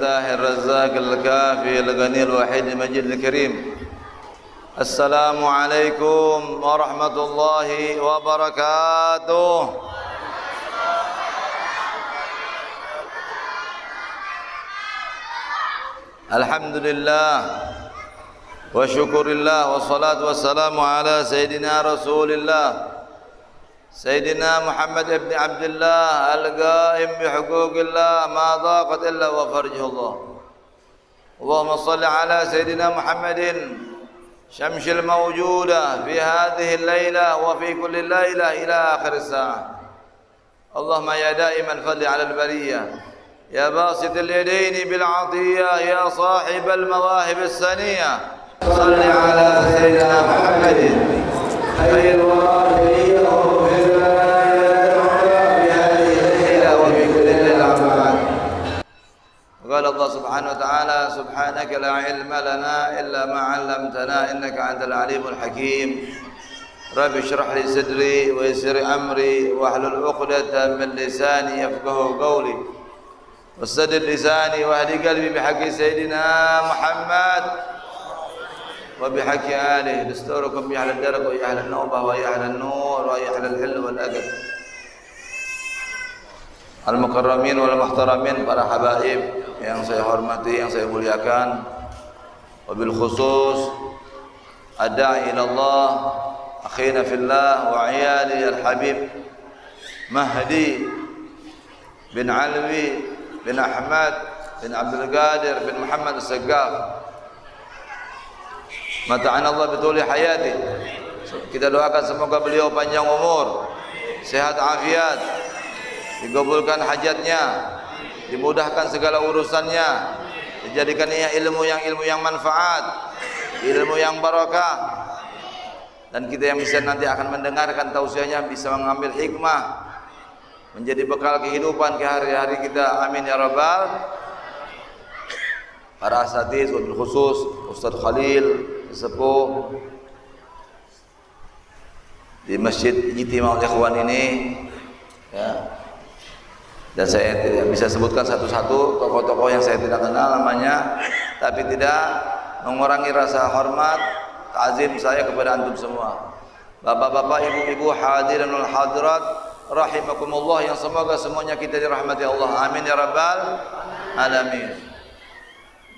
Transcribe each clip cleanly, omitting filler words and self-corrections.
الفتاح الرزاق الكافي الغني الوحيد المجيد الكريم. السلام عليكم ورحمة الله وبركاته. الحمد لله وشكر الله والصلاة والسلام على سيدنا رسول الله سيدنا محمد بن عبد الله القائم بحقوق الله ما ضاقت إلا وفرجه الله. اللهم صل على سيدنا محمد شمس الموجودة في هذه الليلة وفي كل ليلة إلى آخر الساعة. اللهم يا دائم الفضل على البرية يا باسط اليدين بالعطية يا صاحب المواهب السنية صل على سيدنا محمد خير الوالدين قال الله سبحانه وتعالى سبحانك لا علم لنا إلا ما علمتنا إنك أنت العليم الحكيم. رب اشرح لي صدري ويسر أمري واحلل عقدة من لساني يفقهوا قولي وسدد لساني واهد قلبي بحق سيدنا محمد وبحق آله دستوركم يا أهل الدرق ويا أهل النوبة ويا أهل النور ويا أهل الحل والأدب al-mukarramin wal muhtaramin, para habaib yang saya hormati, yang saya muliakan, wabil khusus ad-da'i ila Allah akhina fillah wa iyali al-habib Mahdi bin Alwi bin Ahmad bin Abdul Qadir bin Muhammad As-Saggaf, mata'ana Allah bituli hayati. Kita doakan semoga beliau panjang umur, sehat afiat, dikabulkan hajatnya, dimudahkan segala urusannya, dijadikan ilmu yang manfaat, ilmu yang barakah, dan kita yang bisa nanti akan mendengarkan tausiahnya bisa mengambil hikmah menjadi bekal kehidupan ke hari-hari kita. Amin ya rabbal. Para asatiz wabil khusus Ustaz Khalil sesepuh di Masjid Ijtima'ul Ikhwan ini ya. Dan saya tidak bisa sebutkan satu-satu tokoh-tokoh yang saya tidak kenal namanya, tapi tidak mengurangi rasa hormat, ta'zim saya kepada antum semua. Bapak-bapak, ibu-ibu, hadirin wal hadirat rahimakumullah, yang semoga semuanya kita dirahmati Allah. Amin ya rabbal alamin.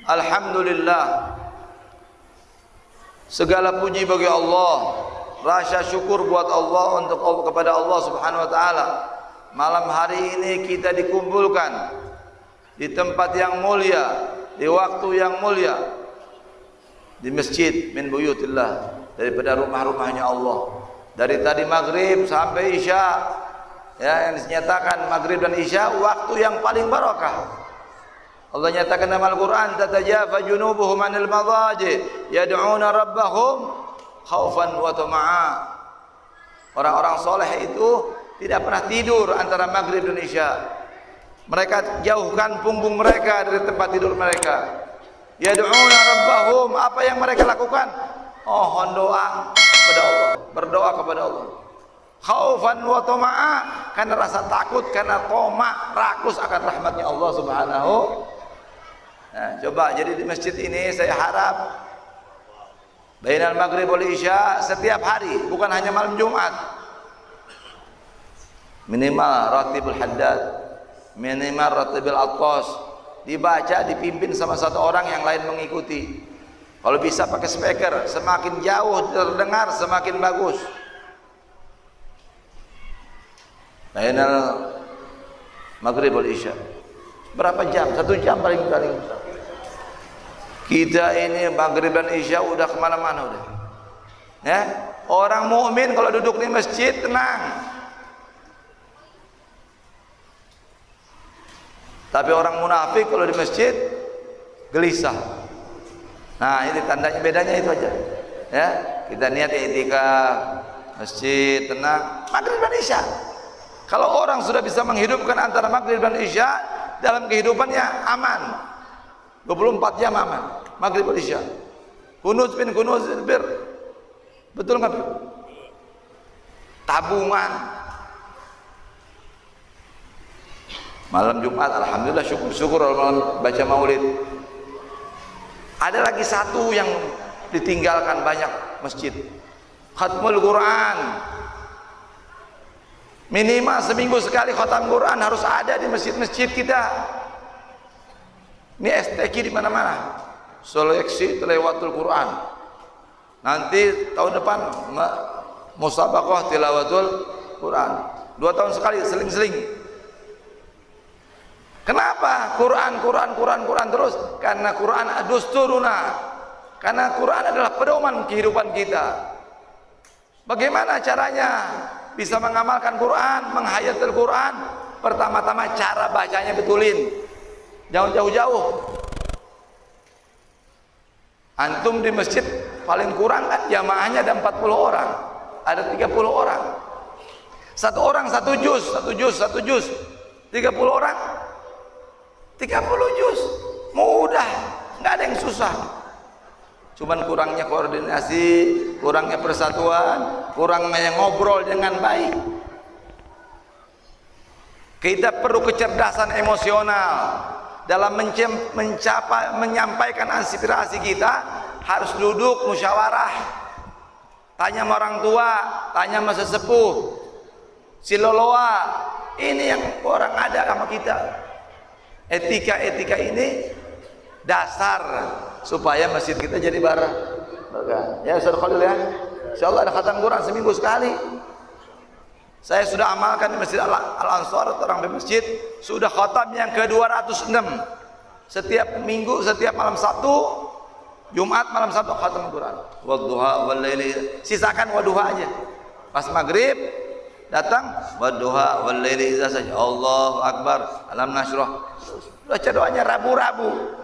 Alhamdulillah, segala puji bagi Allah, rasa syukur buat Allah kepada Allah Subhanahu wa taala. Malam hari ini kita dikumpulkan di tempat yang mulia, di waktu yang mulia, di masjid min buyutillah, daripada rumah-rumahnya Allah. Dari tadi maghrib sampai isya, ya, yang dinyatakan maghrib dan isya waktu yang paling barakah. Allah nyatakan dalam Al-Quran, tatajafa junubuhum anil madaji yad'una rabbahum khaufan wa tama'a. Orang-orang soleh itu tidak pernah tidur antara maghrib dan isya. Mereka jauhkan punggung mereka dari tempat tidur mereka. Yad'una rabbahum, apa yang mereka lakukan? Mohon doa kepada Allah, berdoa kepada Allah. Khaufan wa tama'a, karena rasa takut, karena toma, rakus akan rahmatnya Allah Subhanahu. Nah, coba jadi di masjid ini saya harap bainal maghrib wal isya setiap hari, bukan hanya malam Jumat. Minimal ratibul haddad, minimal ratibul atqas, dibaca, dipimpin sama satu orang, yang lain mengikuti. Kalau bisa pakai speaker, semakin jauh terdengar semakin bagus. Bainal maghrib wal isya berapa jam? 1 jam paling. Kita ini maghrib dan isya udah kemana-mana udah. Ya, orang mukmin kalau duduk di masjid tenang. Tapi orang munafik kalau di masjid gelisah. Nah, ini tandanya, bedanya itu aja. Ya, kita niat i'tikaf, masjid tenang, maghrib dan isya. Kalau orang sudah bisa menghidupkan antara maghrib dan isya dalam kehidupannya aman. 24 jam aman, maghrib dan isya. Kunuz bin kunuzil bir. Betul enggak? Tabungan Malam Jumat alhamdulillah, syukur malam baca maulid. Ada lagi satu yang ditinggalkan banyak masjid, khatmul Quran. Minimal seminggu sekali khatam Quran harus ada di masjid-masjid kita. Ini STQ di mana-mana, seleksi tilawatul Quran. Nanti tahun depan musabaqah tilawatul Quran, 2 tahun sekali, seling-seling. Kenapa? Quran terus? Karena Quran dusturuna. Karena Quran adalah pedoman kehidupan kita. Bagaimana caranya bisa mengamalkan Quran, menghayatul Quran? Pertama-tama cara bacanya betulin. Jangan jauh-jauh. Antum di masjid paling kurang kan jamaahnya ada 40 orang, ada 30 orang. Satu orang satu juz. 30 orang 30 juz. Mudah, nggak ada yang susah. Cuman kurangnya koordinasi, kurangnya persatuan, kurangnya ngobrol dengan baik. Kita perlu kecerdasan emosional dalam menyampaikan aspirasi kita. Harus duduk musyawarah, tanya sama orang tua, tanya sama sesepuh, siloloa. Ini yang orang ada sama kita. Etika ini dasar supaya masjid kita jadi barokah. Ya Ustaz Khalil ya, insyaallah ada khatam Quran seminggu sekali. Saya sudah amalkan di Masjid Al-Ansar, orang di masjid sudah khatam yang ke-206. Setiap minggu, setiap malam Sabtu, Jumat malam Sabtu khatam Quran. Wadduha wal laili, sisakan wadduha aja. Pas maghrib datang wadduha wal laili idza saja. Allahu akbar, alam nasyrah. Baca doanya rabu-rabu.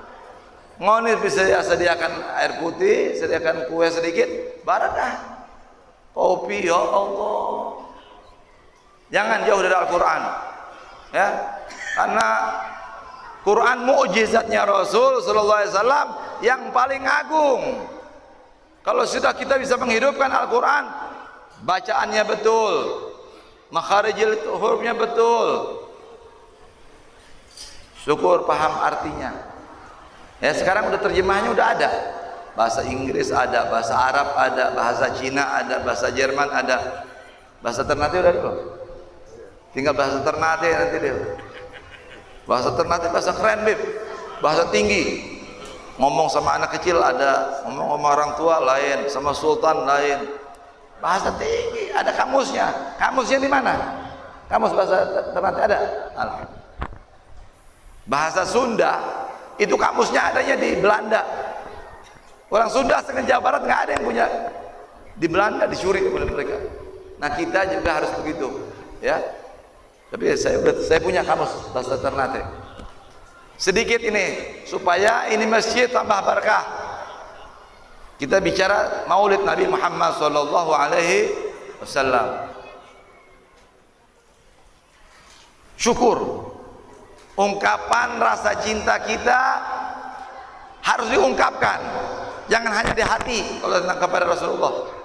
Ngonir bisa sediakan air putih, sediakan kue sedikit, barakah. Kopi, ya Allah. Jangan jauh dari Al-Quran, ya, karena Quran mukjizatnya Rasul Sallallahu Alaihi Wasallam yang paling agung. Kalau sudah kita bisa menghidupkan Al-Quran, bacaannya betul, makharijil hurufnya betul, syukur paham artinya. Ya sekarang udah terjemahnya udah ada, bahasa Inggris ada, bahasa Arab ada, bahasa Cina ada, bahasa Jerman ada, bahasa Ternate udah ada. Tinggal bahasa Ternate nanti deh. Bahasa Ternate bahasa keren beb, bahasa tinggi. Ngomong sama anak kecil ada, ngomong sama orang tua lain, sama sultan lain. Bahasa tinggi, ada kamusnya. Kamusnya di mana? Kamus bahasa Ternate ada. Bahasa Sunda itu kamusnya adanya di Belanda. Orang Sunda setengah Jawa Barat nggak ada yang punya. Di Belanda dicuri oleh mereka. Nah kita juga harus begitu, ya. Tapi saya punya kamus bahasa Ternate. Sedikit ini supaya ini masjid tambah berkah. Kita bicara Maulid Nabi Muhammad sallallahu alaihi wasallam. Syukur, ungkapan rasa cinta kita harus diungkapkan. Jangan hanya di hati kalau tentang kepada Rasulullah.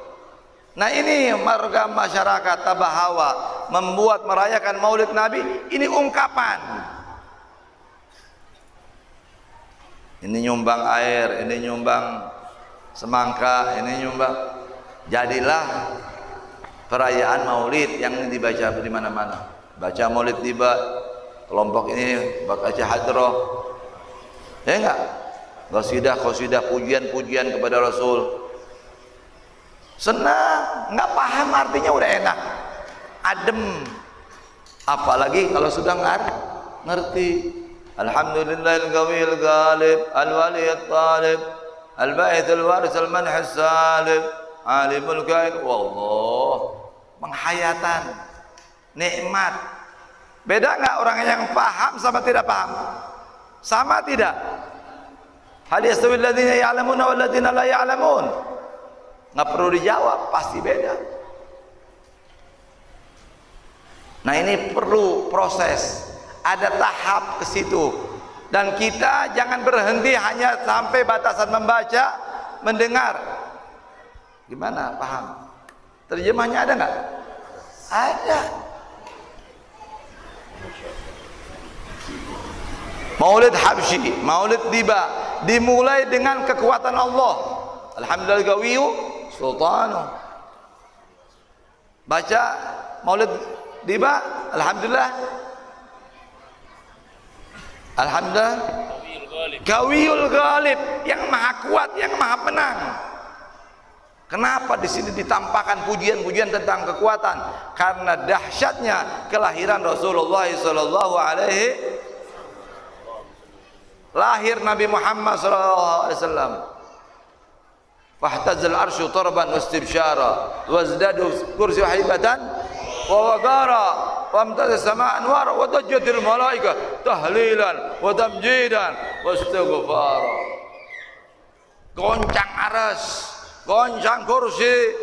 Nah ini marga masyarakat Tabahawa membuat merayakan Maulid Nabi, ini ungkapan. Ini nyumbang air, ini nyumbang semangka, ini nyumbang. Jadilah perayaan Maulid yang dibaca di mana-mana. Baca Maulid tiba, kelompok ini baca hadroh. Ya enggak? Qasidah, pujian-pujian kepada Rasul. Senang, nggak paham artinya udah enak, adem. Apalagi kalau sudah ngerti. Alhamdulillahil qawiyil ghalib, al-waliyat talib, al-ba'ithul waris al-manhis salib, alimul kain. Wallah, penghayatan, nikmat. Beda nggak orang yang paham sama tidak paham? Sama tidak? Hal yastawil ladzina ya'lamuna wal ladzina la ya'lamun? Nggak perlu dijawab, pasti beda. Nah ini perlu proses, ada tahap ke situ. Dan kita jangan berhenti hanya sampai batasan membaca, mendengar. Gimana? Paham? Terjemahnya ada nggak? Ada. Maulid Habsyi, Maulid Diba dimulai dengan kekuatan Allah. Alhamdulillah gawiyu sultanu. Baca Maulid Diba, alhamdulillah. Alhamdulillah Gawiyul Ghalib, yang maha kuat, yang maha penang. Kenapa di sini ditampakkan pujian-pujian tentang kekuatan? Karena dahsyatnya kelahiran Rasulullah sallallahu alaihi lahir Nabi Muhammad sallallahu alaihi wasallam. Fahtazal arsyu tarban wastibsyara wazdadu kursi haibatan wa waqara wa amtaz sama anwar wa dajjatil malaika tahlilan wa tamjidan wastighfara. Goncang aras, goncang kursi,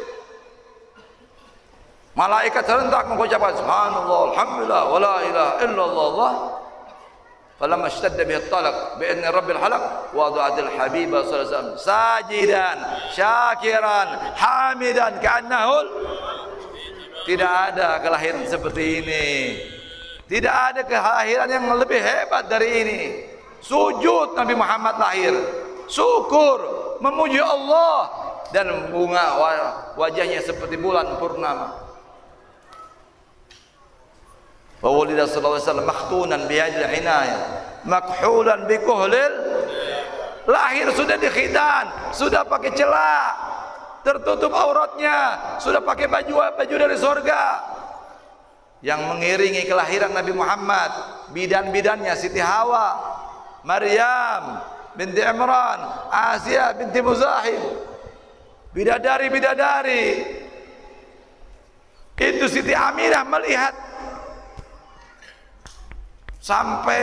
malaikat serentak mengucapkan subhanallah alhamdulillah wa la ilaha illallah. Falamma ishtadda bihi at-talaq bi idni rabbil halaq wada'atil habiba sallallahu alaihi wasallam sajidan syakiran hamidan ka'annahu. Tidak ada kelahiran seperti ini, tidak ada kelahiran yang lebih hebat dari ini. Sujud Nabi Muhammad lahir, syukur, memuji Allah, dan bunga wajahnya seperti bulan purnama. Wa wulida sallallahu alaihi wasallam makhtunan bihadil inayah makhulan bikuhlil. Lahir sudah dikhitan, sudah pakai celak, tertutup auratnya, sudah pakai baju dari surga. Yang mengiringi kelahiran Nabi Muhammad bidan-bidannya Siti Hawa, Maryam binti Imran, Asia binti Muzahim, bidadari-bidadari. Itu Siti Aminah melihat sampai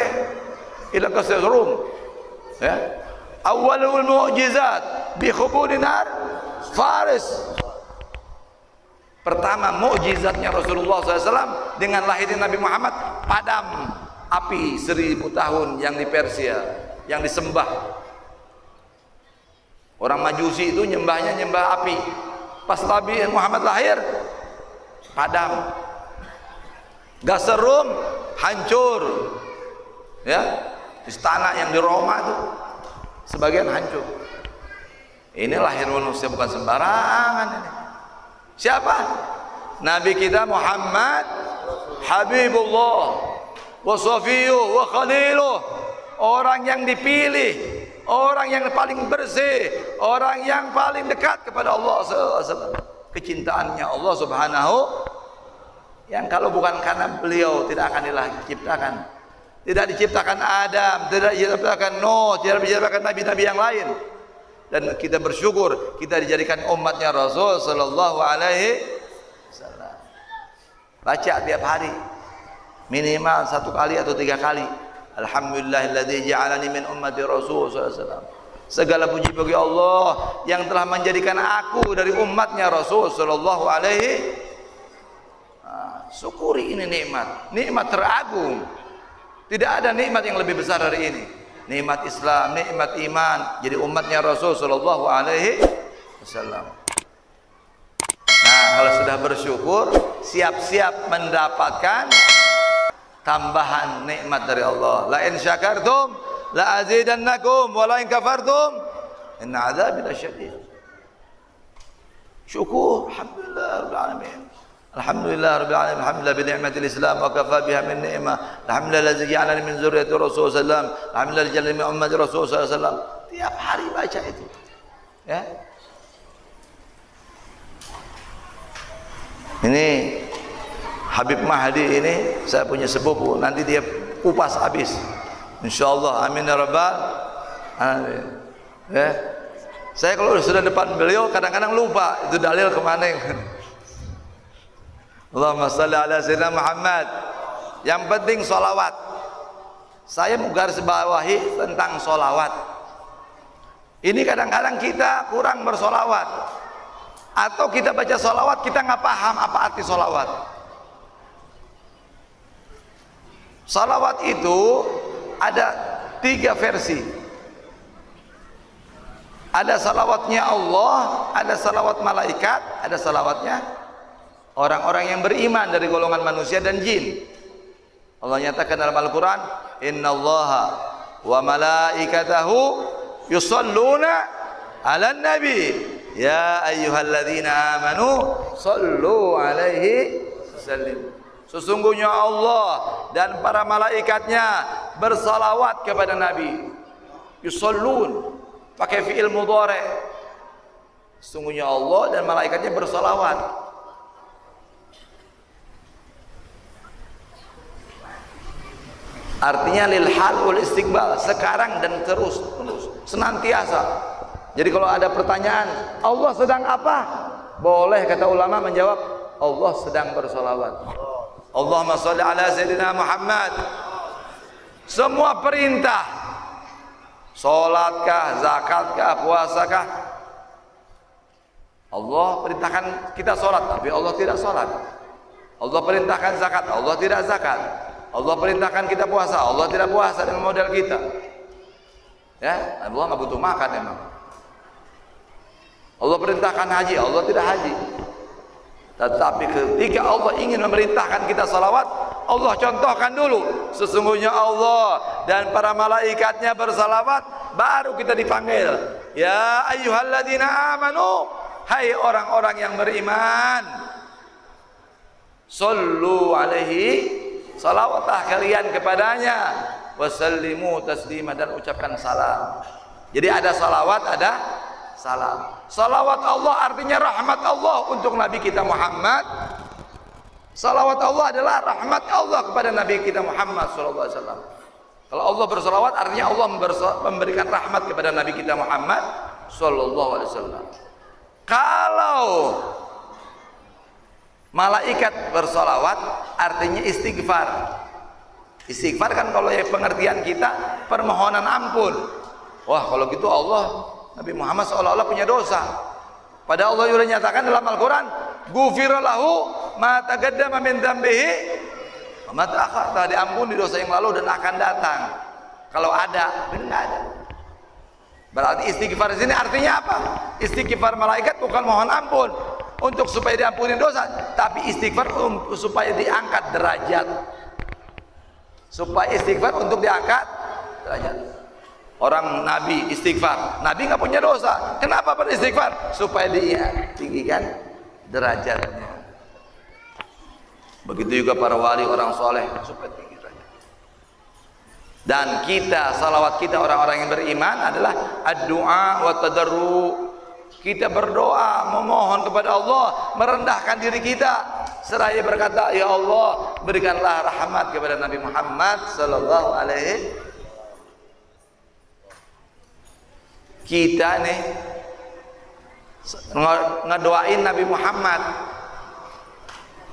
ila qasr Rum, ya. Awalul mu'jizat bi khubulin nar Faris. Pertama mukjizatnya Rasulullah SAW dengan lahirnya Nabi Muhammad, padam api 1000 tahun yang di Persia, yang disembah. Orang Majusi itu nyembahnya nyembah api. Pas Nabi Muhammad lahir, padam. Qasr Rum hancur, ya. Istana yang di Roma itu sebagian hancur. Ini lahir manusia bukan sembarangan ini. Siapa? Nabi kita Muhammad Habibullah wa Safiyuh wa Khaliluh. Orang yang dipilih, orang yang paling bersih, orang yang paling dekat kepada Allah SAW. Kecintaannya Allah Subhanahu, yang kalau bukan karena beliau tidak akan diciptakan. Tidak diciptakan Adam, tidak diciptakan Nuh, tidak diciptakan nabi-nabi yang lain. Dan kita bersyukur kita dijadikan umatnya Rasul sallallahu alaihi wasallam. Baca tiap hari minimal 1 kali atau 3 kali. Alhamdulillahilladzi ja'alani min ummati Rasul sallallahu alaihi wasallam. Segala puji bagi Allah yang telah menjadikan aku dari umatnya Rasul sallallahu alaihi. Syukuri ini nikmat teragung. Tidak ada nikmat yang lebih besar dari ini. Nikmat Islam, nikmat iman, jadi umatnya Rasul sallallahu alaihi wasallam. Nah, kalau sudah bersyukur, siap-siap mendapatkan tambahan nikmat dari Allah. La in syakartum la azidannakum wa la in kafartum inna adzabi lasyadid. Syukur, alhamdulillah rabbil alamin. Alhamdulillah rabbil alamin. Alhamdulillah bi ni'matil Islam wa kafa biha min ni'mah. Alhamdulillah allazi ja'alani min dzurriyyati Rasul sallallahu alaihi wasallam. Alhamdulillah ja'alani min ummati Rasul sallallahu alaihi wasallam. Tiap hari baca itu. Ya. Ini Habib Mahdi ini saya punya sepupu, nanti dia kupas habis. Insyaallah, amin ya rabbal alamin. Ya. Saya kalau sudah depan beliau kadang-kadang lupa itu dalil kemana. Allahumma salli ala sayyidina Muhammad. Yang penting sholawat. Saya mau garis bawahi tentang sholawat. Ini kadang-kadang kita kurang bersolawat, atau kita baca sholawat kita nggak paham apa arti sholawat. Sholawat itu ada 3 versi. Ada salawatnya Allah, ada salawat malaikat, ada salawatnya orang-orang yang beriman dari golongan manusia dan jin. Allah nyatakan dalam Al-Quran, innallaha wa malaikatahu yusalluna 'alan nabi ya ayyuhalladzina amanu sallu 'alaihi wasallim. Sesungguhnya Allah dan para malaikatnya bersalawat kepada Nabi. Yusallun pakai fi'il mudhari'. Sesungguhnya Allah dan malaikatnya bersalawat. Artinya lil hal wal istiqbal, sekarang dan terus senantiasa. Jadi kalau ada pertanyaan, Allah sedang apa? Boleh kata ulama menjawab, Allah sedang bersalawat. Allahumma sholli ala sayyidina Muhammad. Semua perintah, salatkah, zakatkah, puasakah, Allah perintahkan kita salat, tapi Allah tidak salat. Allah perintahkan zakat, Allah tidak zakat. Allah perintahkan kita puasa, Allah tidak puasa dengan model kita. Ya, Allah nggak butuh makan emang. Allah perintahkan haji, Allah tidak haji. Tetapi ketika Allah ingin memerintahkan kita salawat, Allah contohkan dulu. Sesungguhnya Allah dan para malaikatnya bersalawat, baru kita dipanggil. Ya ayyuhalladzina amanu, hai orang-orang yang beriman, sallu alaihi, salawatlah kalian kepadanya, wasallimu taslima, dan ucapkan salam. Jadi ada salawat, ada salam. Salawat Allah artinya rahmat Allah untuk Nabi kita Muhammad. Salawat Allah adalah rahmat Allah kepada Nabi kita Muhammad SAW. Kalau Allah bersalawat artinya Allah memberikan rahmat kepada Nabi kita Muhammad SAW. Kalau malaikat bersalawat artinya istighfar. Istighfar kan kalau ya pengertian kita permohonan ampun. Wah, kalau gitu Allah, Nabi Muhammad seolah-olah punya dosa. Padahal Allah sudah nyatakan dalam Al-Quran, ghufira lahu ma taqaddama min dzambihi wa ma ta'akhkhar, telah diampuni dosa yang lalu dan akan datang. Kalau ada, benar ada. Berarti istighfar di sini artinya apa? Istighfar malaikat bukan mohon ampun untuk supaya diampuni dosa, tapi istighfar supaya diangkat derajat. Supaya istighfar untuk diangkat derajat. Orang Nabi istighfar, Nabi nggak punya dosa, kenapa beristighfar? Supaya ditinggikan derajatnya. Begitu juga para wali, orang soleh, supaya tinggi derajat. Dan kita, salawat kita orang-orang yang beriman adalah ad-du'a wa tadarru. Kita berdoa, memohon kepada Allah, merendahkan diri kita, seraya berkata, ya Allah, berikanlah rahmat kepada Nabi Muhammad sallallahu alaihi. Kita nih ngedoain Nabi Muhammad,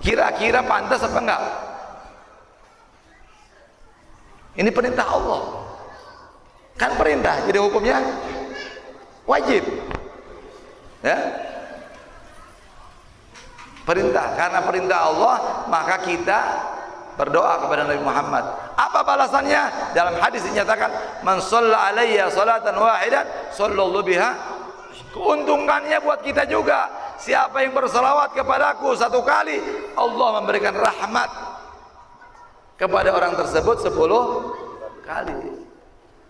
kira-kira pantas apa enggak? Ini perintah Allah, kan perintah, jadi hukumnya wajib, ya, perintah. Karena perintah Allah, maka kita berdoa kepada Nabi Muhammad. Apa balasannya? Dalam hadis dinyatakan, man shalla alayya salatan wahidan sallallahu biha. Keuntungannya buat kita juga, siapa yang berselawat kepadaku satu kali, Allah memberikan rahmat kepada orang tersebut 10 kali.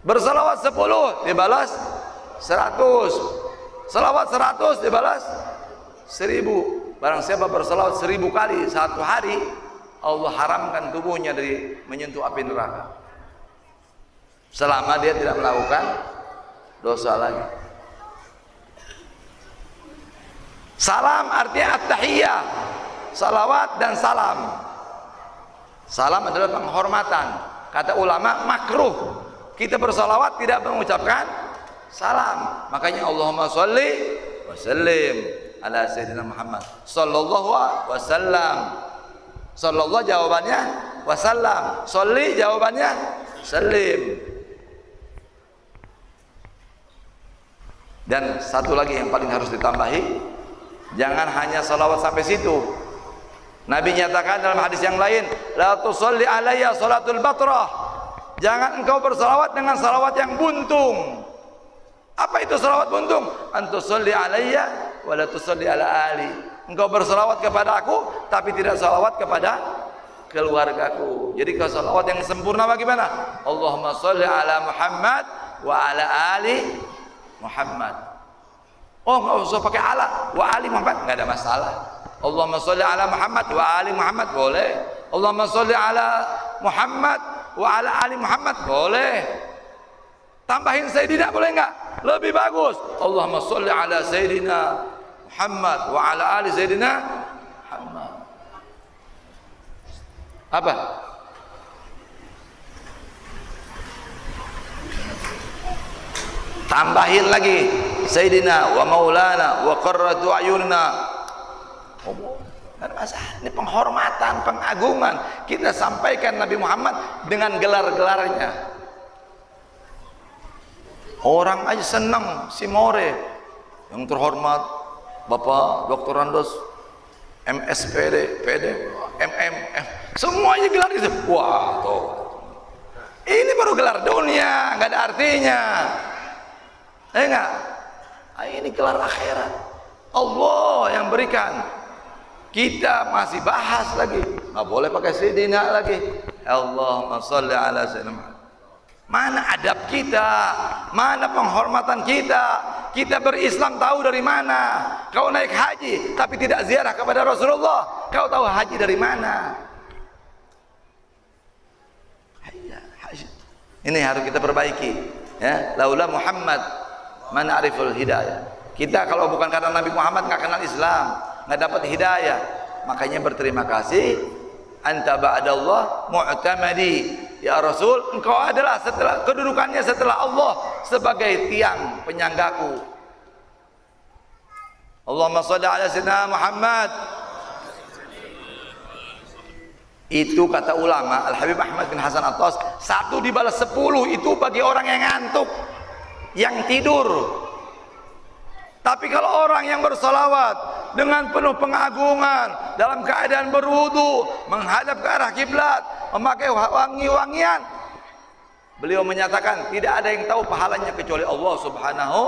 Berselawat 10 dibalas 100. Selawat 100 dibalas 1000. Barang siapa berselawat 1000 kali satu hari, Allah haramkan tubuhnya dari menyentuh api neraka selama dia tidak melakukan dosa lagi. Salam artinya at-tahiyyah, salawat dan salam. Salam adalah penghormatan. Kata ulama makruh kita bersalawat tidak mengucapkan salam. Makanya Allahumma sholli wa sallim ala sayyidina Muhammad sallallahu alaihi wasallam. Sallallahu jawabannya wasallam, sholli jawabannya salim. Dan satu lagi yang paling harus ditambahi, jangan hanya salawat sampai situ. Nabi nyatakan dalam hadis yang lain, la tusalli alayya salatul batrah. Jangan engkau bersalawat dengan salawat yang buntung. Apa itu salawat buntung? Antusalli alayya wa la tusalli ala ali. Engkau bersalawat kepada aku tapi tidak salawat kepada keluargaku. Jadi kalau salawat yang sempurna bagaimana? Allahumma sholli ala Muhammad wa ala ali Muhammad. Oh, nggak usah pakai ala, wa ali Muhammad, nggak ada masalah. Allahumma sholli ala Muhammad wa ali Muhammad boleh. Allahumma sholli ala Muhammad wa ala ali Muhammad boleh. Tambahin Sayyidina boleh nggak? Lebih bagus. Allahumma sholli ala Sayyidina Muhammad wa ala ali Sayyidina Muhammad. Apa? Tambahin lagi Sayyidina wa maulana wa qurratu ayunina. Enggak masalah. Ini penghormatan, pengagungan kita sampaikan Nabi Muhammad dengan gelar-gelarnya. Orang aja senang si More yang terhormat Bapak Dr. Randos MSPD, PD, MM, semuanya gelar itu. Wah, tuh. Ini baru gelar dunia, nggak ada artinya. Enggak. Ini gelar akhirat. Allah yang berikan. Kita masih bahas lagi. Nggak boleh pakai Sayyidina lagi. Allahumma sholli ala Sayyidina Muhammad. Mana adab kita? Mana penghormatan kita? Kita berislam tahu dari mana? Kau naik haji tapi tidak ziarah kepada Rasulullah, kau tahu haji dari mana? Ini harus kita perbaiki, ya. Laula Muhammad mana ariful hidayah. Kita kalau bukan karena Nabi Muhammad nggak kenal Islam, nggak dapat hidayah. Makanya berterima kasih. Anta ba'dallah mu'tamadi. Ya Rasul, engkau adalah setelah kedudukannya setelah Allah sebagai tiang penyanggaku. Allahumma sholli ala sayyidina Muhammad. Itu kata ulama Al-Habib Ahmad bin Hasan At-Tas, 1 dibalas 10 itu bagi orang yang ngantuk, yang tidur. Tapi kalau orang yang bersolawat dengan penuh pengagungan, dalam keadaan berwudu, menghadap ke arah kiblat, memakai wangi-wangian, beliau menyatakan tidak ada yang tahu pahalanya kecuali Allah Subhanahu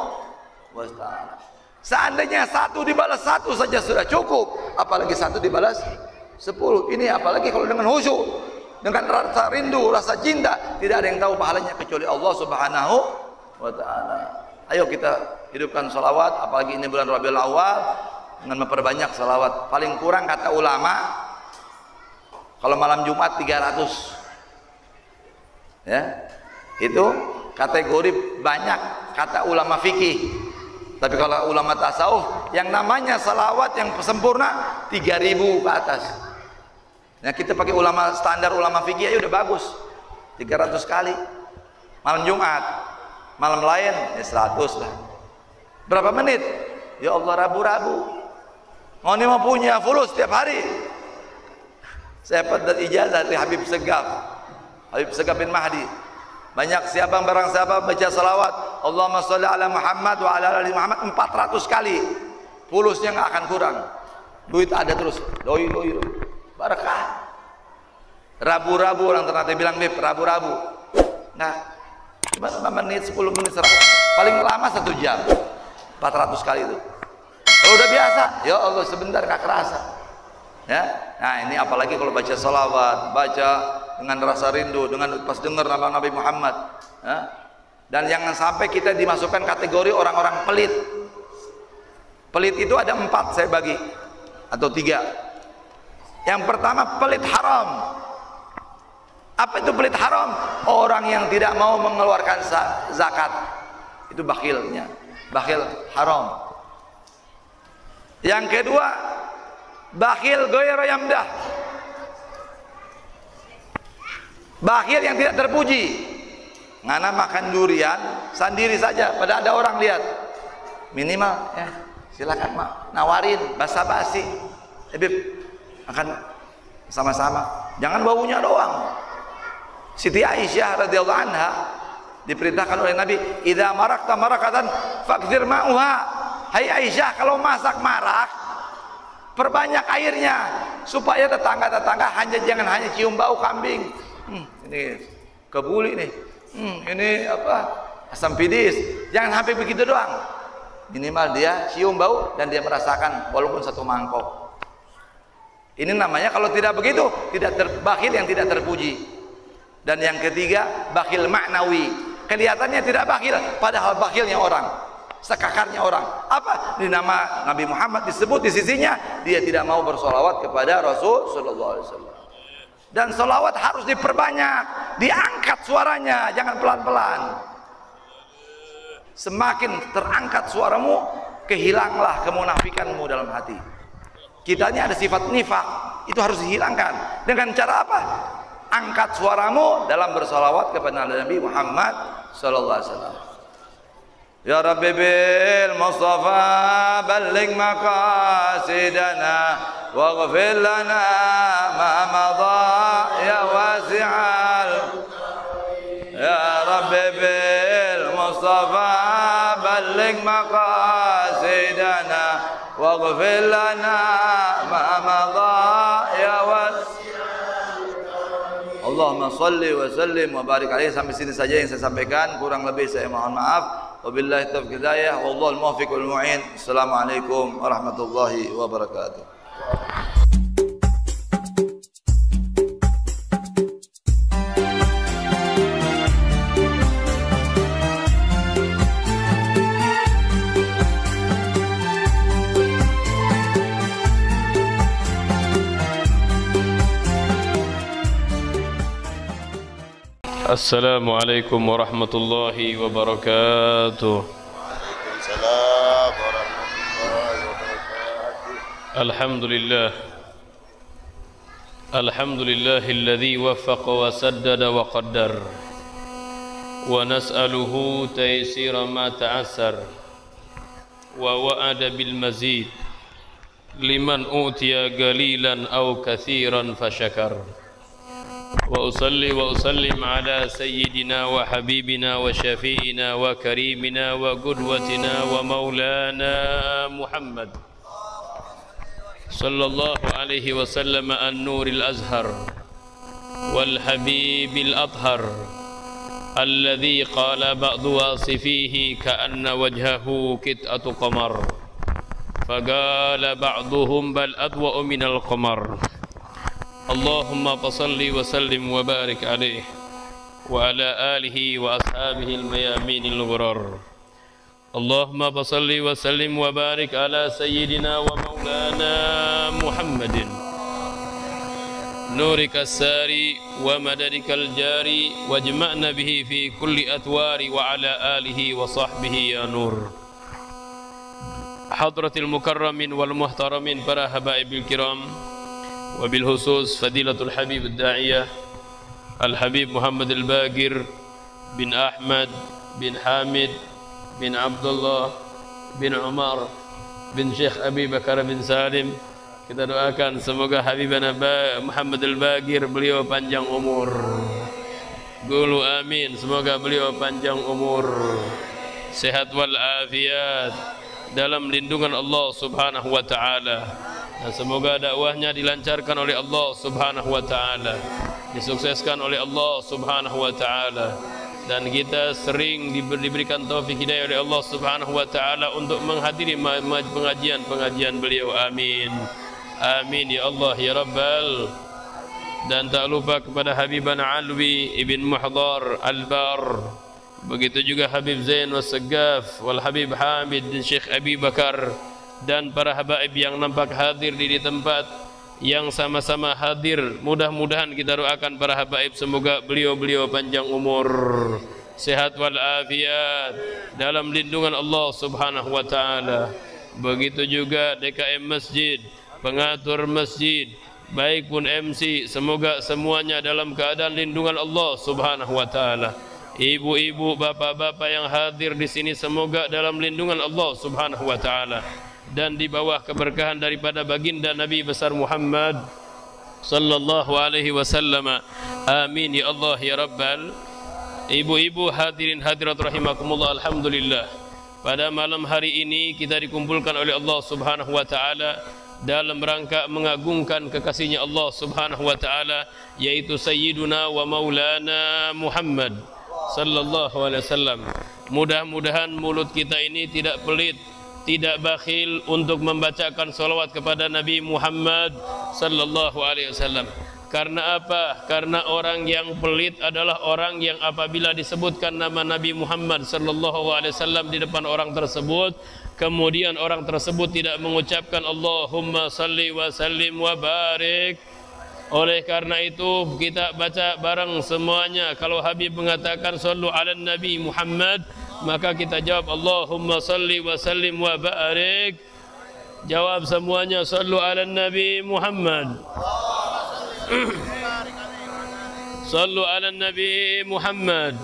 wa ta'ala. Seandainya 1 dibalas 1 saja sudah cukup, apalagi 1 dibalas 10. Ini apalagi kalau dengan khusyuk, dengan rasa rindu, rasa cinta, tidak ada yang tahu pahalanya kecuali Allah Subhanahu wa ta'ala. Ayo kita hidupkan salawat, apalagi ini bulan Rabiul Awal, dengan memperbanyak salawat. Paling kurang kata ulama, kalau malam Jumat 300, ya, itu kategori banyak kata ulama fikih. Tapi kalau ulama tasawuf, yang namanya salawat yang sempurna 3000 ke atas. Nah, kita pakai ulama standar ulama fikih aja udah bagus, 300 kali malam Jumat. Malam lain ya 100 lah. Berapa menit? Ya Allah, rabu-rabu. Mau ini mau punya fulus setiap hari. Saya dapat ijazah dari Habib Segaf bin Mahdi. Banyak barang siapa baca salawat Allahumma sholli ala Muhammad wa ala ali Muhammad 400 kali, fulusnya nggak akan kurang. Duit ada terus. Doi. Barakah. Rabu-rabu orang Ternate bilang, Beb, rabu-rabu. Nah, cuma 5 menit, 10 menit, 100. Paling lama 1 jam. 400 kali itu. Kalau udah biasa, ya Allah sebentar gak kerasa. Ya. Nah, ini apalagi kalau baca salawat, baca dengan rasa rindu, dengan pas dengar nama Nabi Muhammad. Ya. Dan jangan sampai kita dimasukkan kategori orang-orang pelit. Pelit itu ada 4 saya bagi, atau 3. Yang pertama pelit haram. Apa itu pelit haram? Orang yang tidak mau mengeluarkan zakat. Itu bakhilnya. Bakhil haram. Yang kedua, bakhil ghairu yamdah. Bakhil yang tidak terpuji. Ngana makan durian sendiri saja, pada ada orang lihat. Minimal ya, silakan nawarin basa-basi. Beb, akan sama-sama. Jangan baunya doang. Siti Aisyah radhiyallahu anha diperintahkan oleh Nabi, "Idza marakta marakatan fakthir ma'uha." Hai Aisyah, kalau masak marak, perbanyak airnya supaya tetangga-tetangga jangan hanya cium bau kambing. Ini kebuli nih. Ini apa? Asam pidis. Jangan sampai begitu doang. Minimal dia cium bau dan dia merasakan walaupun 1 mangkok. Ini namanya kalau tidak begitu, bakhil yang tidak terpuji. Dan yang ketiga, bakhil maknawi. Kelihatannya tidak bakhil, padahal bakhilnya orang, sekakarnya orang. Apa? Di nama Nabi Muhammad disebut di sisinya, dia tidak mau bersolawat kepada Rasul sallallahu alaihi wasallam. Dan solawat harus diperbanyak, diangkat suaranya, jangan pelan-pelan. Semakin terangkat suaramu, kehilanglah kemunafikanmu dalam hati. Kita ini ada sifat nifak, itu harus dihilangkan. Dengan cara apa? Angkat suaramu dalam bersolawat kepada Nabi Muhammad sallallahu alaihi wasallam. Ya Rabbi bil Mustafa balligh maqasidana waghfir lana ma madha ya wasi'al. Ya Rabbi bil Mustafa balligh maqasidana waghfir lana ma madha ya wasi'al. Allahumma salli wa sallim wa barik alaihi. Sampai sini saja yang saya sampaikan, kurang lebih saya mohon maaf. Wabillahi taufiq hidayah, wallahul muwaffiq wal mu'in. Assalamualaikum warahmatullahi wabarakatuh. Assalamualaikum warahmatullahi wabarakatuh. Waalaikumsalam warahmatullahi wabarakatuh. Alhamdulillah. Alhamdulillahilladzi waffaqa wa saddada wa qaddar. Wa nas'aluhu taysira ma ta'assar. Wa wa'ada bil mazid. Liman utiya qalilan aw katsiran fashakar. وأصلي وأسلم على سيدنا وحبيبنا وشفيعنا وكريمنا وقدوتنا ومولانا محمد صلى الله عليه وسلم النور الأزهر والحبيب الأطهر الذي قال بعض واصفيه كأن وجهه كتأة قمر فقال بعضهم بل أضوأ من القمر. Allahumma fasalli wa sallim wa barik alaihi wa ala alihi wa ashabihi al-mayaminil ghurar. Allahumma fasalli wa sallim wa barik ala sayyidina wa maulana Muhammadin nurika as-sari wa madadika al-jari wajma'na bihi fi kulli atwari wa ala alihi wa sahbihi ya nur. Hadratil mukarramin wal muhtaramin, para habaibil kiram, wabil khusus Fadilatul Habib Ad-Da'iyah Al-Habib Muhammad Al-Baqir bin Ahmad bin Hamid bin Abdullah bin Umar bin Syekh Abi Bakar bin Salim. Kita doakan semoga Habibana Muhammad Al-Baqir beliau panjang umur. Qulu amin. Semoga beliau panjang umur, sehat wal afiat dalam lindungan Allah Subhanahu wa taala. Dan semoga dakwahnya dilancarkan oleh Allah Subhanahu wa taala, disukseskan oleh Allah Subhanahu wa taala, dan kita sering diberikan taufik hidayah oleh Allah Subhanahu wa taala untuk menghadiri pengajian beliau. Amin. Amin ya Allah ya Rabbal. Dan tak lupa kepada Habibana Alwi ibn Muhdar Al-Bar, begitu juga Habib Zain Was-Saggaf wal Habib Hamid bin Syekh Abi Bakar, dan para habaib yang nampak hadir di tempat yang sama-sama hadir. Mudah-mudahan kita doakan para habaib semoga beliau-beliau panjang umur, sehat wal afiat dalam lindungan Allah Subhanahu wa taala. Begitu juga DKM Masjid, pengatur masjid, baik pun MC, semoga semuanya dalam keadaan lindungan Allah Subhanahu wa taala. Ibu-ibu, bapak-bapak yang hadir di sini semoga dalam lindungan Allah Subhanahu wa taala dan di bawah keberkahan daripada baginda Nabi besar Muhammad sallallahu alaihi wasallam. Amin ya Allah ya Rabbal. Ibu-ibu, hadirin hadirat rahimakumullah, alhamdulillah, pada malam hari ini kita dikumpulkan oleh Allah Subhanahu wa taala dalam rangka mengagungkan kekasihnya Allah Subhanahu wa taala, yaitu Sayyiduna wa Maulana Muhammad sallallahu alaihi wasallam. Mudah-mudahan mulut kita ini tidak pelit tidak bakhil untuk membacakan salawat kepada Nabi Muhammad sallallahu alaihi wasallam. Karena apa? Karena orang yang pelit adalah orang yang apabila disebutkan nama Nabi Muhammad sallallahu alaihi wasallam di depan orang tersebut, kemudian orang tersebut tidak mengucapkan Allahumma salli wa sallim wa barik. Oleh karena itu kita baca bareng semuanya. Kalau Habib mengatakan sallu ala Nabi Muhammad, maka kita jawab Allahumma salli wa sallim wa barik. Jawab semuanya sallu ala Nabi Muhammad. Sallu ala Nabi Muhammad.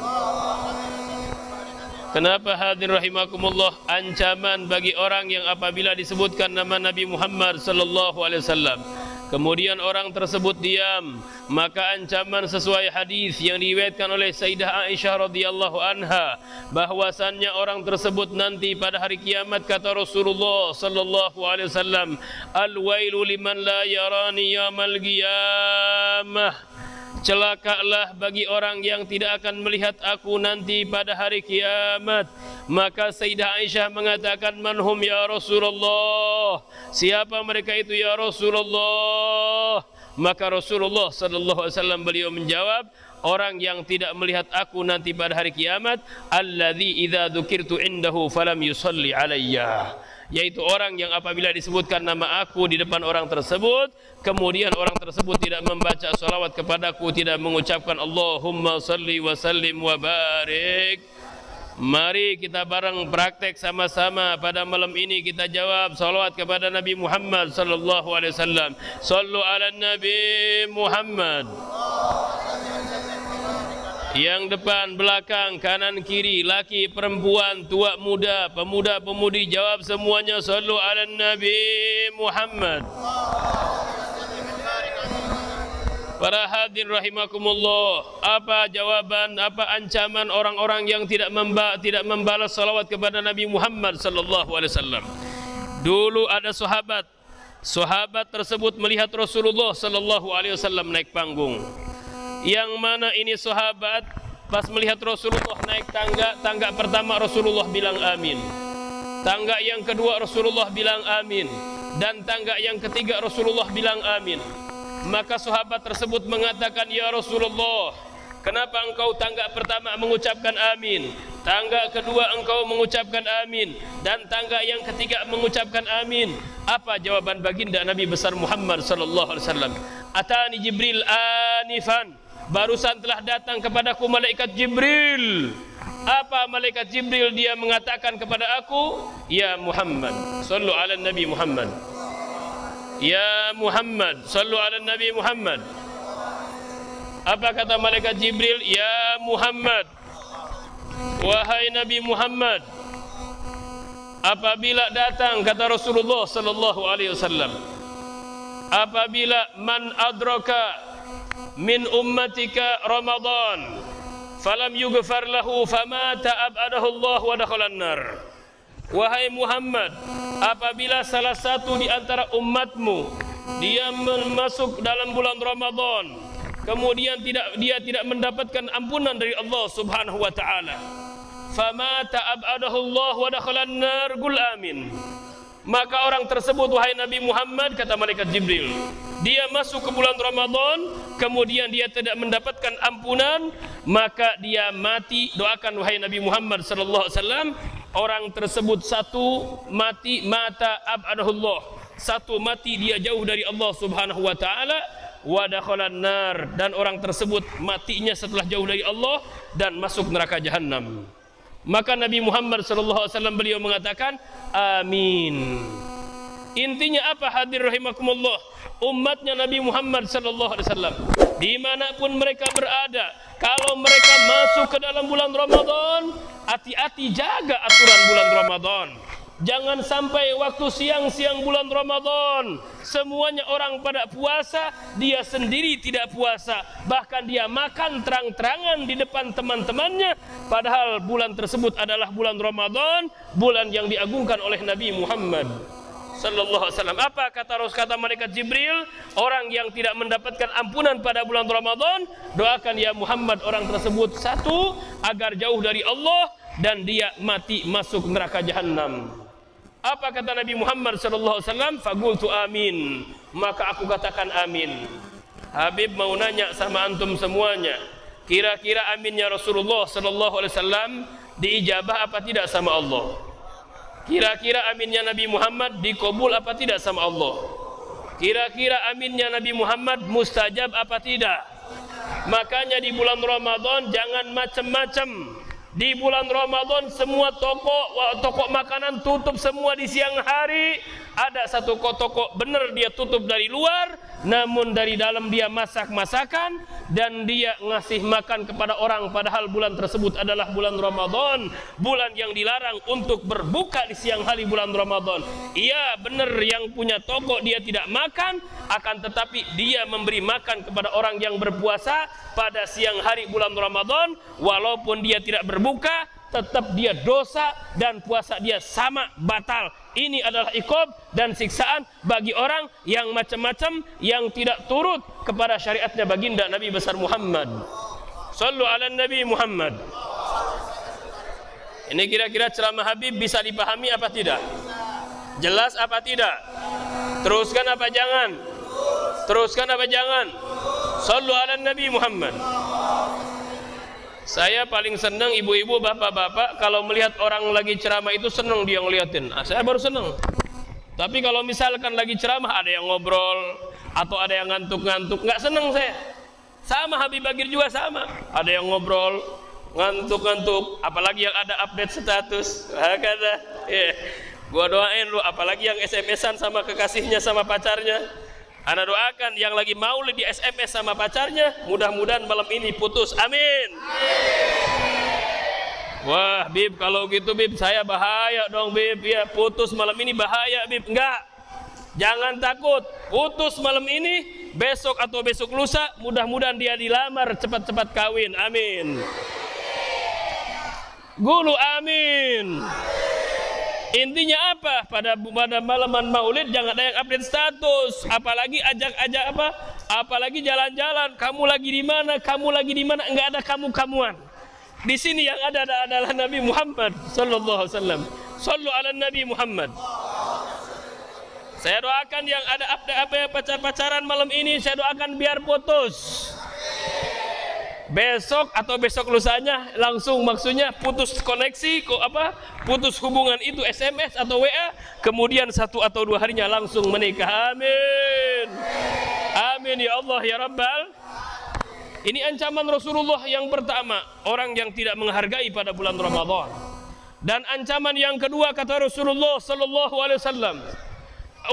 Kenapa hadir rahimakumullah? Ancaman bagi orang yang apabila disebutkan nama Nabi Muhammad sallallahu alaihi wasallam, kemudian orang tersebut diam, maka ancaman sesuai hadis yang diriwayatkan oleh Sayyidah Aisyah radhiyallahu anha, bahwasannya orang tersebut nanti pada hari kiamat, kata Rasulullah sallallahu alaihi wasallam, al-wailu liman la yarani yaumil qiyamah. Celakalah bagi orang yang tidak akan melihat aku nanti pada hari kiamat. Maka Sayyidah Aisyah mengatakan, manhum ya Rasulullah, siapa mereka itu ya Rasulullah? Maka Rasulullah sallallahu alaihi wasallam beliau menjawab, orang yang tidak melihat aku nanti pada hari kiamat, alladzi idza dzukirtu indahu falam yusalli alayya, yaitu orang yang apabila disebutkan nama aku di depan orang tersebut, kemudian orang tersebut tidak membaca salawat kepadaku, tidak mengucapkan Allahumma salli wa sallim wa barik. Mari kita bareng praktek sama-sama pada malam ini, kita jawab salawat kepada Nabi Muhammad sallallahu alaihi wasallam. Sallu ala Nabi Muhammad. Yang depan, belakang, kanan, kiri, laki, perempuan, tua, muda, pemuda, pemudi, jawab semuanya sallu ala Nabi Muhammad. Para hadir rahimakumullah, apa jawaban, apa ancaman orang-orang yang tidak membalas salawat kepada Nabi Muhammad sallallahu alaihi wasallam? Dulu ada sahabat tersebut melihat Rasulullah sallallahu alaihi wasallam naik panggung. Yang mana ini sahabat pas melihat Rasulullah naik tangga pertama Rasulullah bilang amin. Tangga yang kedua Rasulullah bilang amin, dan tangga yang ketiga Rasulullah bilang amin. Maka sahabat tersebut mengatakan, ya Rasulullah, kenapa engkau tangga pertama mengucapkan amin, tangga kedua engkau mengucapkan amin, dan tangga yang ketiga mengucapkan amin? Apa jawaban baginda Nabi besar Muhammad sallallahu alaihi wasallam? Atani Jibril anifan, barusan telah datang kepadaku malaikat Jibril. Apa malaikat Jibril dia mengatakan kepada aku? Ya Muhammad, sallu ala Nabi Muhammad. Ya Muhammad, sallu ala Nabi Muhammad. Apa kata malaikat Jibril? Ya Muhammad, wahai Nabi Muhammad, apabila datang, kata Rasulullah sallallahu alaihi wasallam, apabila man adraka min ummatika Ramadan falam yughfar lahu famata abadahu Allah wa dakhalan nar. Wahai Muhammad, apabila salah satu di antara umatmu dia masuk dalam bulan Ramadan, kemudian dia tidak mendapatkan ampunan dari Allah Subhanahu wa taala, famata abadahu Allah wa dakhalan nar, qul amin. Maka orang tersebut, wahai Nabi Muhammad, kata malaikat Jibril, dia masuk ke bulan Ramadan, kemudian dia tidak mendapatkan ampunan, maka dia mati. Doakan wahai Nabi Muhammad sallallahu alaihi wasallam, orang tersebut satu mati, mata abadahullah, satu mati dia jauh dari Allah Subhanahu wa taala, wa dakhalan nar, dan orang tersebut matinya setelah jauh dari Allah dan masuk neraka jahanam. Maka Nabi Muhammad sallallahu alaihi wasallam beliau mengatakan amin. Intinya apa hadir rahimakumullah? Umatnya Nabi Muhammad sallallahu alaihi wasallam dimanapun mereka berada, kalau mereka masuk ke dalam bulan Ramadan, hati-hati jaga aturan bulan Ramadan. Jangan sampai waktu siang-siang bulan Ramadan semuanya orang pada puasa, dia sendiri tidak puasa, bahkan dia makan terang-terangan di depan teman-temannya, padahal bulan tersebut adalah bulan Ramadan, bulan yang diagungkan oleh Nabi Muhammad sallallahu alaihi wasallam. Apa kata malaikat Jibril? Orang yang tidak mendapatkan ampunan pada bulan Ramadan, doakan ya Muhammad orang tersebut satu agar jauh dari Allah dan dia mati masuk neraka jahanam. Apa kata Nabi Muhammad sallallahu alaihi wasallam? Faqultu amin. Maka aku katakan amin. Habib mau nanya sama antum semuanya, kira-kira aminnya Rasulullah sallallahu alaihi wasallam diijabah apa tidak sama Allah? Kira-kira aminnya Nabi Muhammad dikabul apa tidak sama Allah? Kira-kira aminnya Nabi Muhammad mustajab apa tidak? Makanya di bulan Ramadan jangan macam-macam. Di bulan Ramadan semua toko makanan tutup semua di siang hari. Ada satu toko benar dia tutup dari luar, namun dari dalam dia masak-masakan dan dia ngasih makan kepada orang, padahal bulan tersebut adalah bulan Ramadan, bulan yang dilarang untuk berbuka di siang hari bulan Ramadan. Iya benar, yang punya toko dia tidak makan, akan tetapi dia memberi makan kepada orang yang berpuasa pada siang hari bulan Ramadan, walaupun dia tidak berbuka, tetap dia dosa dan puasa dia sama batal. Ini adalah iqab dan siksaan bagi orang yang macam-macam, yang tidak turut kepada syariatnya baginda Nabi besar Muhammad. Sallu ala Nabi Muhammad. Ini kira-kira ceramah Habib bisa dipahami apa tidak? Jelas apa tidak? Teruskan apa jangan? Teruskan apa jangan? Sallu ala Nabi Muhammad. Saya paling senang ibu-ibu, bapak-bapak kalau melihat orang lagi ceramah itu senang dia ngeliatin. Saya baru senang. Tapi kalau misalkan lagi ceramah ada yang ngobrol atau ada yang ngantuk-ngantuk, nggak senang saya. Sama Habib Bagir juga sama. Ada yang ngobrol, ngantuk-ngantuk, apalagi yang ada update status. Kata, gua doain lu, apalagi yang SMS-an sama kekasihnya sama pacarnya. Ana doakan yang lagi maulid di SMS sama pacarnya, mudah-mudahan malam ini putus. Amin. Wah, Bib, kalau gitu Bib, saya bahaya dong Bib. Ya, putus malam ini bahaya Bib. Enggak. Jangan takut. Putus malam ini, besok atau besok lusa, mudah-mudahan dia dilamar cepat-cepat kawin. Amin. Gulu amin. Intinya apa? Pada malaman maulid jangan ada yang update status, apalagi ajak-ajak apa? Apalagi jalan-jalan. Kamu lagi di mana? Kamu lagi di mana? Enggak ada kamu-kamuan. Di sini yang ada adalah Nabi Muhammad sallallahu alaihi wasallam. Sallu ala Nabi Muhammad. Saya doakan yang ada update pacar-pacaran malam ini, saya doakan biar putus. Besok atau besok lusanya langsung, maksudnya putus koneksi, putus hubungan itu SMS atau WA, kemudian 1 atau 2 harinya langsung menikah. Amin. Amin ya Allah ya Rabbal. Ini ancaman Rasulullah yang pertama, orang yang tidak menghargai pada bulan Ramadan. Dan ancaman yang kedua kata Rasulullah sallallahu alaihi wasallam.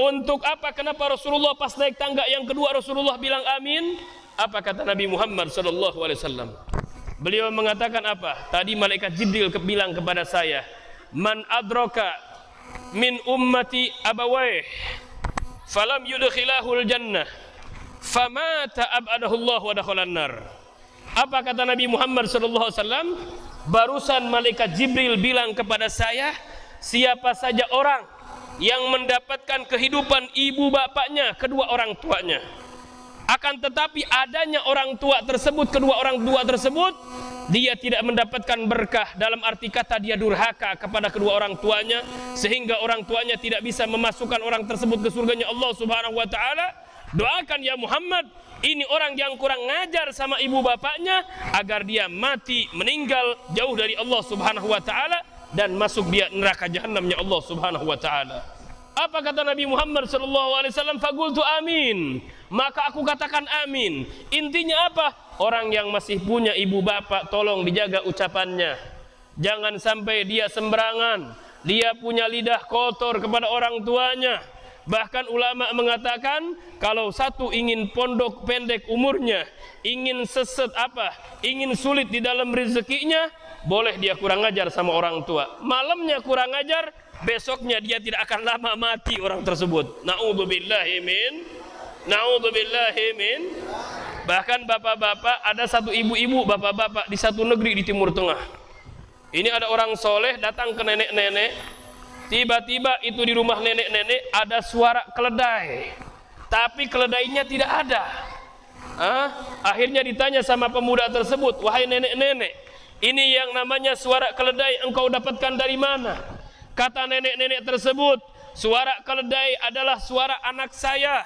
Untuk apa? Kenapa Rasulullah pas naik tangga yang kedua Rasulullah bilang amin? Apa kata Nabi Muhammad sallallahu alaihi wasallam? Beliau mengatakan apa? Tadi malaikat Jibril bilang kepada saya, "Man adraka min ummati abawaih falam yudkhilahul jannah famata abadahu Allah wa dakhalan nar." Apa kata Nabi Muhammad sallallahu alaihi wasallam? Barusan malaikat Jibril bilang kepada saya, siapa saja orang yang mendapatkan kehidupan ibu bapaknya, kedua orang tuanya, akan tetapi adanya orang tua tersebut, kedua orang tua tersebut, dia tidak mendapatkan berkah, dalam arti kata dia durhaka kepada kedua orang tuanya, sehingga orang tuanya tidak bisa memasukkan orang tersebut ke surganya Allah subhanahu wa ta'ala. Doakan ya Muhammad, ini orang yang kurang ngajar sama ibu bapaknya, agar dia mati, meninggal jauh dari Allah subhanahu wa ta'ala, dan masuk dia neraka jahannamnya Allah subhanahu wa ta'ala. Apa kata Nabi Muhammad sallallahu alaihi wasallam? Faqultu amin. Maka aku katakan amin. Intinya apa? Orang yang masih punya ibu bapak, tolong dijaga ucapannya. Jangan sampai dia sembarangan, dia punya lidah kotor kepada orang tuanya. Bahkan ulama mengatakan, kalau satu ingin pondok pendek umurnya, ingin ingin sulit di dalam rezekinya, boleh dia kurang ajar sama orang tua. Malamnya kurang ajar, besoknya dia tidak akan lama mati orang tersebut. Na'udzubillahi min. Bahkan bapak-bapak, ada satu ibu-ibu, bapak-bapak di satu negeri di Timur Tengah. Ini ada orang soleh datang ke nenek-nenek. Tiba-tiba itu di rumah nenek-nenek ada suara keledai, tapi keledainya tidak ada. Akhirnya ditanya sama pemuda tersebut, wahai nenek-nenek, ini yang namanya suara keledai engkau dapatkan dari mana? Kata nenek-nenek tersebut, suara keledai adalah suara anak saya.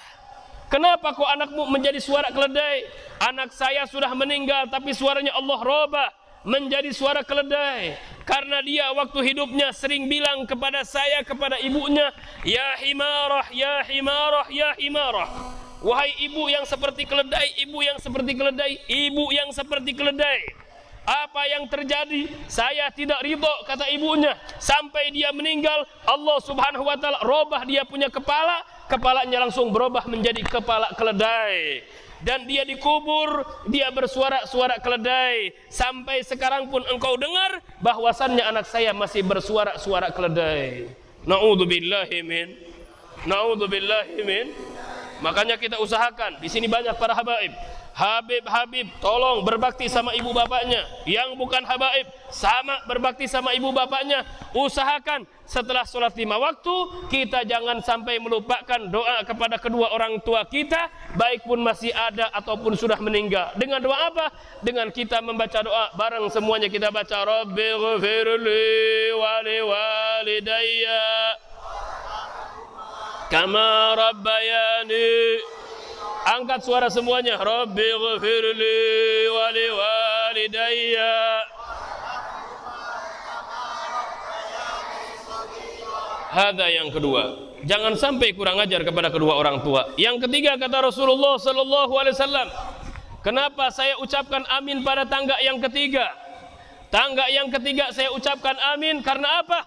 Kenapa kok anakmu menjadi suara keledai? Anak saya sudah meninggal, tapi suaranya Allah robah menjadi suara keledai. Karena dia waktu hidupnya sering bilang kepada saya, kepada ibunya, ya himarah, ya himarah, ya himarah. Wahai ibu yang seperti keledai, ibu yang seperti keledai, ibu yang seperti keledai. Apa yang terjadi? Saya tidak ridho, kata ibunya. Sampai dia meninggal, Allah subhanahu wa ta'ala robah dia punya kepala. Kepalanya langsung berubah menjadi kepala keledai. Dan dia dikubur, dia bersuara-suara keledai. Sampai sekarang pun engkau dengar bahwasannya anak saya masih bersuara-suara keledai. Na'udzubillahi min. Na'udzubillahi min. Makanya kita usahakan. Di sini banyak para habaib. Habib, tolong berbakti sama ibu bapaknya. Yang bukan habaib, sama berbakti sama ibu bapaknya. Usahakan setelah sholat 5 waktu, kita jangan sampai melupakan doa kepada kedua orang tua kita, baik pun masih ada ataupun sudah meninggal. Dengan doa apa? Dengan kita membaca doa bareng semuanya. Kita baca Rabbighfirli wa liwalidayya kama rabbayani. Angkat suara semuanya. Rabbighfirli wa liwalidayya. Hada yang kedua. Jangan sampai kurang ajar kepada kedua orang tua. Yang ketiga, kata Rasulullah sallallahu alaihi wasallam, kenapa saya ucapkan amin pada tangga yang ketiga? Tangga yang ketiga saya ucapkan amin karena apa?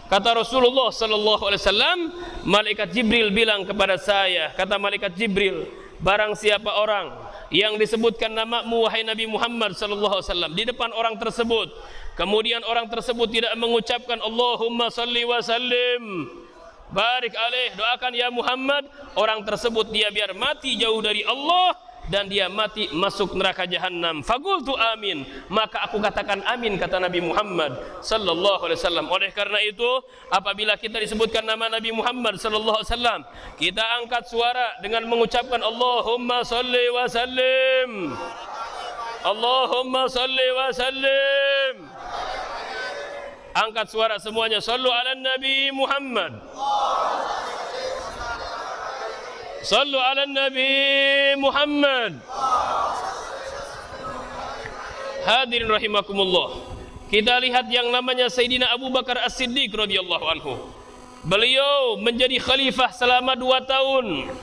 Kata Rasulullah sallallahu alaihi wasallam, malaikat Jibril bilang kepada saya, kata malaikat Jibril, barang siapa orang yang disebutkan namamu wahai Nabi Muhammad sallallahu alaihi wasallam di depan orang tersebut, kemudian orang tersebut tidak mengucapkan Allahumma salli wa sallim barik alaih, doakan ya Muhammad, orang tersebut dia biar mati jauh dari Allah dan dia mati masuk neraka jahanam. Faqultu amin, maka aku katakan amin, kata Nabi Muhammad sallallahu alaihi wasallam. Oleh karena itu, apabila kita disebutkan nama Nabi Muhammad sallallahu alaihi wasallam, kita angkat suara dengan mengucapkan Allahumma salli wa sallim, Allahumma salli wa sallim. Angkat suara semuanya, sallu ala Nabi Muhammad, sallu ala Nabi Muhammad. Hadirin rahimakumullah, kita lihat yang namanya Sayyidina Abu Bakar As-Siddiq radhiyallahu anhu. Beliau menjadi khalifah selama 2 tahun.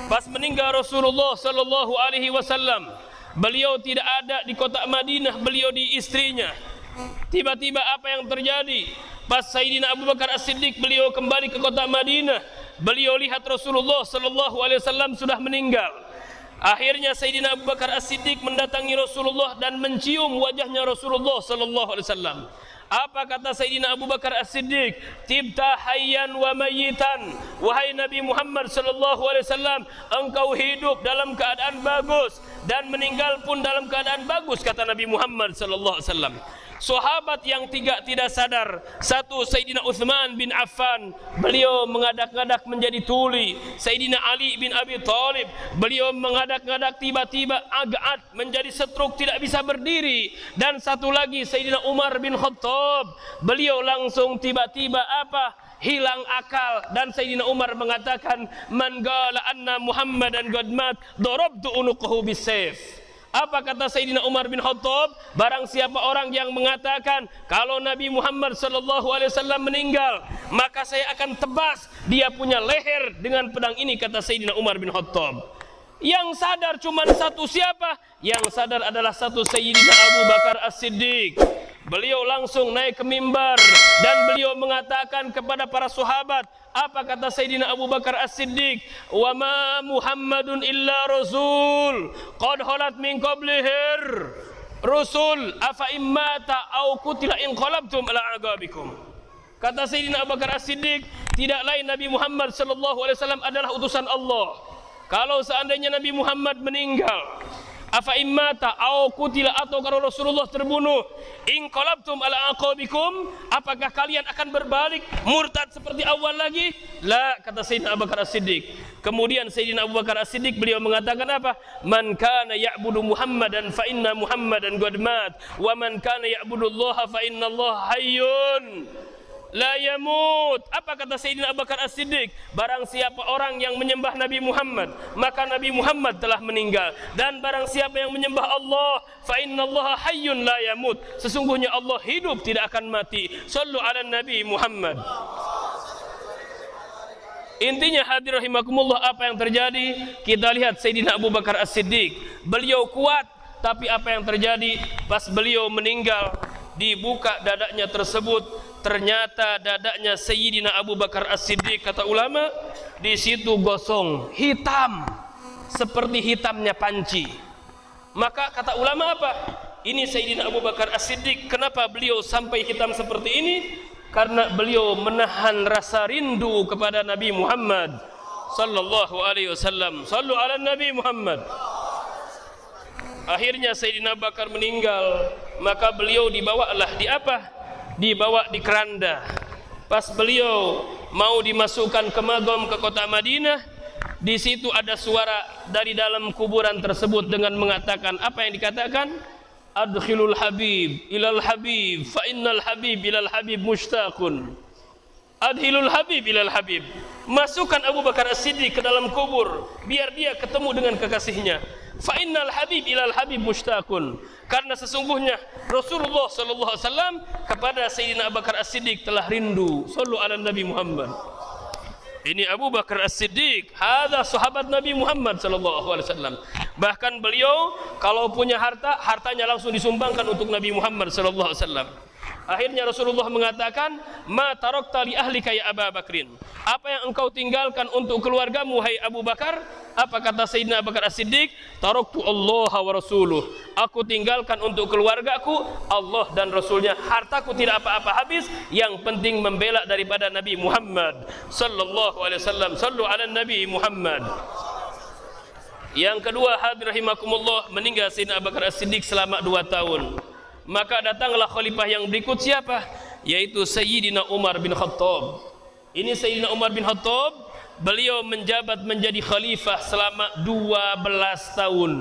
Pas meninggal Rasulullah sallallahu alaihi wasallam, beliau tidak ada di kota Madinah, beliau di istrinya. Tiba-tiba apa yang terjadi? Pas Sayyidina Abu Bakar As-Siddiq beliau kembali ke kota Madinah, beliau lihat Rasulullah sallallahu alaihi wasallam sudah meninggal. Akhirnya Sayyidina Abu Bakar As-Siddiq mendatangi Rasulullah dan mencium wajahnya Rasulullah sallallahu alaihi wasallam. Apa kata Sayyidina Abu Bakar As-Siddiq? Tibta hayyan wa mayyitan. Wahai Nabi Muhammad sallallahu alaihi wasallam, engkau hidup dalam keadaan bagus dan meninggal pun dalam keadaan bagus, kata Nabi Muhammad sallallahu alaihi wasallam. Sahabat yang 3 tidak sadar. 1, Sayyidina Uthman bin Affan, beliau mengadak-ngadak menjadi tuli. Sayyidina Ali bin Abi Thalib, beliau mengadak-ngadak tiba-tiba agak menjadi stroke, tidak bisa berdiri. Dan 1 lagi Sayyidina Umar bin Khattab, beliau langsung tiba-tiba apa? Hilang akal. Dan Sayyidina Umar mengatakan, man qala anna Muhammadan qad mat darabtu unuqahu bisayf. Apa kata Sayyidina Umar bin Khattab? Barang siapa orang yang mengatakan kalau Nabi Muhammad sallallahu alaihi wasallam meninggal, maka saya akan tebas dia punya leher dengan pedang ini, kata Sayyidina Umar bin Khattab. Yang sadar cuma 1 siapa? Yang sadar adalah 1 Sayyidina Abu Bakar As-Siddiq. Beliau langsung naik ke mimbar dan beliau mengatakan kepada para sahabat, apa kata Sayyidina Abu Bakar As-Siddiq? Wa ma Muhammadun illa rasul qad khalat min qablihir rusul afa immata au qutila in qalabtum ala aqabikum. Kata Sayyidina Abu Bakar As-Siddiq, tidak lain Nabi Muhammad sallallahu alaihi wasallam adalah utusan Allah. Kalau seandainya Nabi Muhammad meninggal, afa immata au qutila, atau kalau Rasulullah terbunuh, in qalabtum ala aqabikum, apakah kalian akan berbalik murtad seperti awal lagi? La, kata Sayyidina Abu Bakar As-Siddiq. Kemudian Sayyidina Abu Bakar As-Siddiq beliau mengatakan apa? Man kana ya'budu Muhammadan fa inna Muhammadan qad mat, wa man kana ya'budu Allah fa inna Allah hayyun la yamut. Apa kata Sayyidina Abu Bakar As-Siddiq? Barang siapa orang yang menyembah Nabi Muhammad, maka Nabi Muhammad telah meninggal. Dan barang siapa yang menyembah Allah, fa innallaha hayyun la yamut. Sesungguhnya Allah hidup, tidak akan mati. Shallu ala Nabi Muhammad. Intinya hadir rahimakumullah, apa yang terjadi? Kita lihat Sayyidina Abu Bakar As-Siddiq. Beliau kuat, tapi apa yang terjadi? Pas beliau meninggal, dibuka dadanya tersebut, ternyata dadanya Sayyidina Abu Bakar As-Siddiq, kata ulama, di situ gosong, hitam, seperti hitamnya panci. Maka kata ulama apa? Ini Sayyidina Abu Bakar As-Siddiq, kenapa beliau sampai hitam seperti ini? Karena beliau menahan rasa rindu kepada Nabi Muhammad sallallahu alaihi wasallam. Sallu ala Nabi Muhammad. Akhirnya Sayyidina Abu Bakar meninggal, maka beliau dibawalah di apa? Dibawa di keranda. Pas beliau mau dimasukkan ke magam ke kota Madinah, di situ ada suara dari dalam kuburan tersebut dengan mengatakan, apa yang dikatakan? Adkhilul habib ilal habib fa innal habib ilal habib mushtaqun. Adkhilul habib ilal habib. Masukkan Abu Bakar As-Siddiq ke dalam kubur biar dia ketemu dengan kekasihnya. Fa innal habib ilal habib mushtaqun. Karena sesungguhnya Rasulullah sallallahu alaihi wasallam kepada Sayyidina Abu Bakar As-Siddiq telah rindu. Sallu ala Nabi Muhammad. Ini Abu Bakar As-Siddiq, hadza sahabat Nabi Muhammad sallallahu alaihi wasallam. Bahkan beliau kalau punya harta, hartanya langsung disumbangkan untuk Nabi Muhammad sallallahu alaihi wasallam. Akhirnya Rasulullah mengatakan, "Ma tarakta li ahlika ya Abu Bakrin." Apa yang engkau tinggalkan untuk keluargamu hai Abu Bakar? Apa kata Sayyidina Abu Bakar As-Siddiq? Taraktu Allah wa rasuluh. Aku tinggalkan untuk keluargaku Allah dan Rasulnya. Hartaku tidak apa-apa habis, yang penting membela daripada Nabi Muhammad sallallahu alaihi wasallam. Sallu ala Nabi Muhammad. Yang kedua, hadir rahimakumullah, meninggal Sayyidina Abu Bakar As-Siddiq selama 2 tahun. Maka datanglah khalifah yang berikut, siapa? Yaitu Sayyidina Umar bin Khattab. Ini Sayyidina Umar bin Khattab, beliau menjabat menjadi khalifah selama 12 tahun.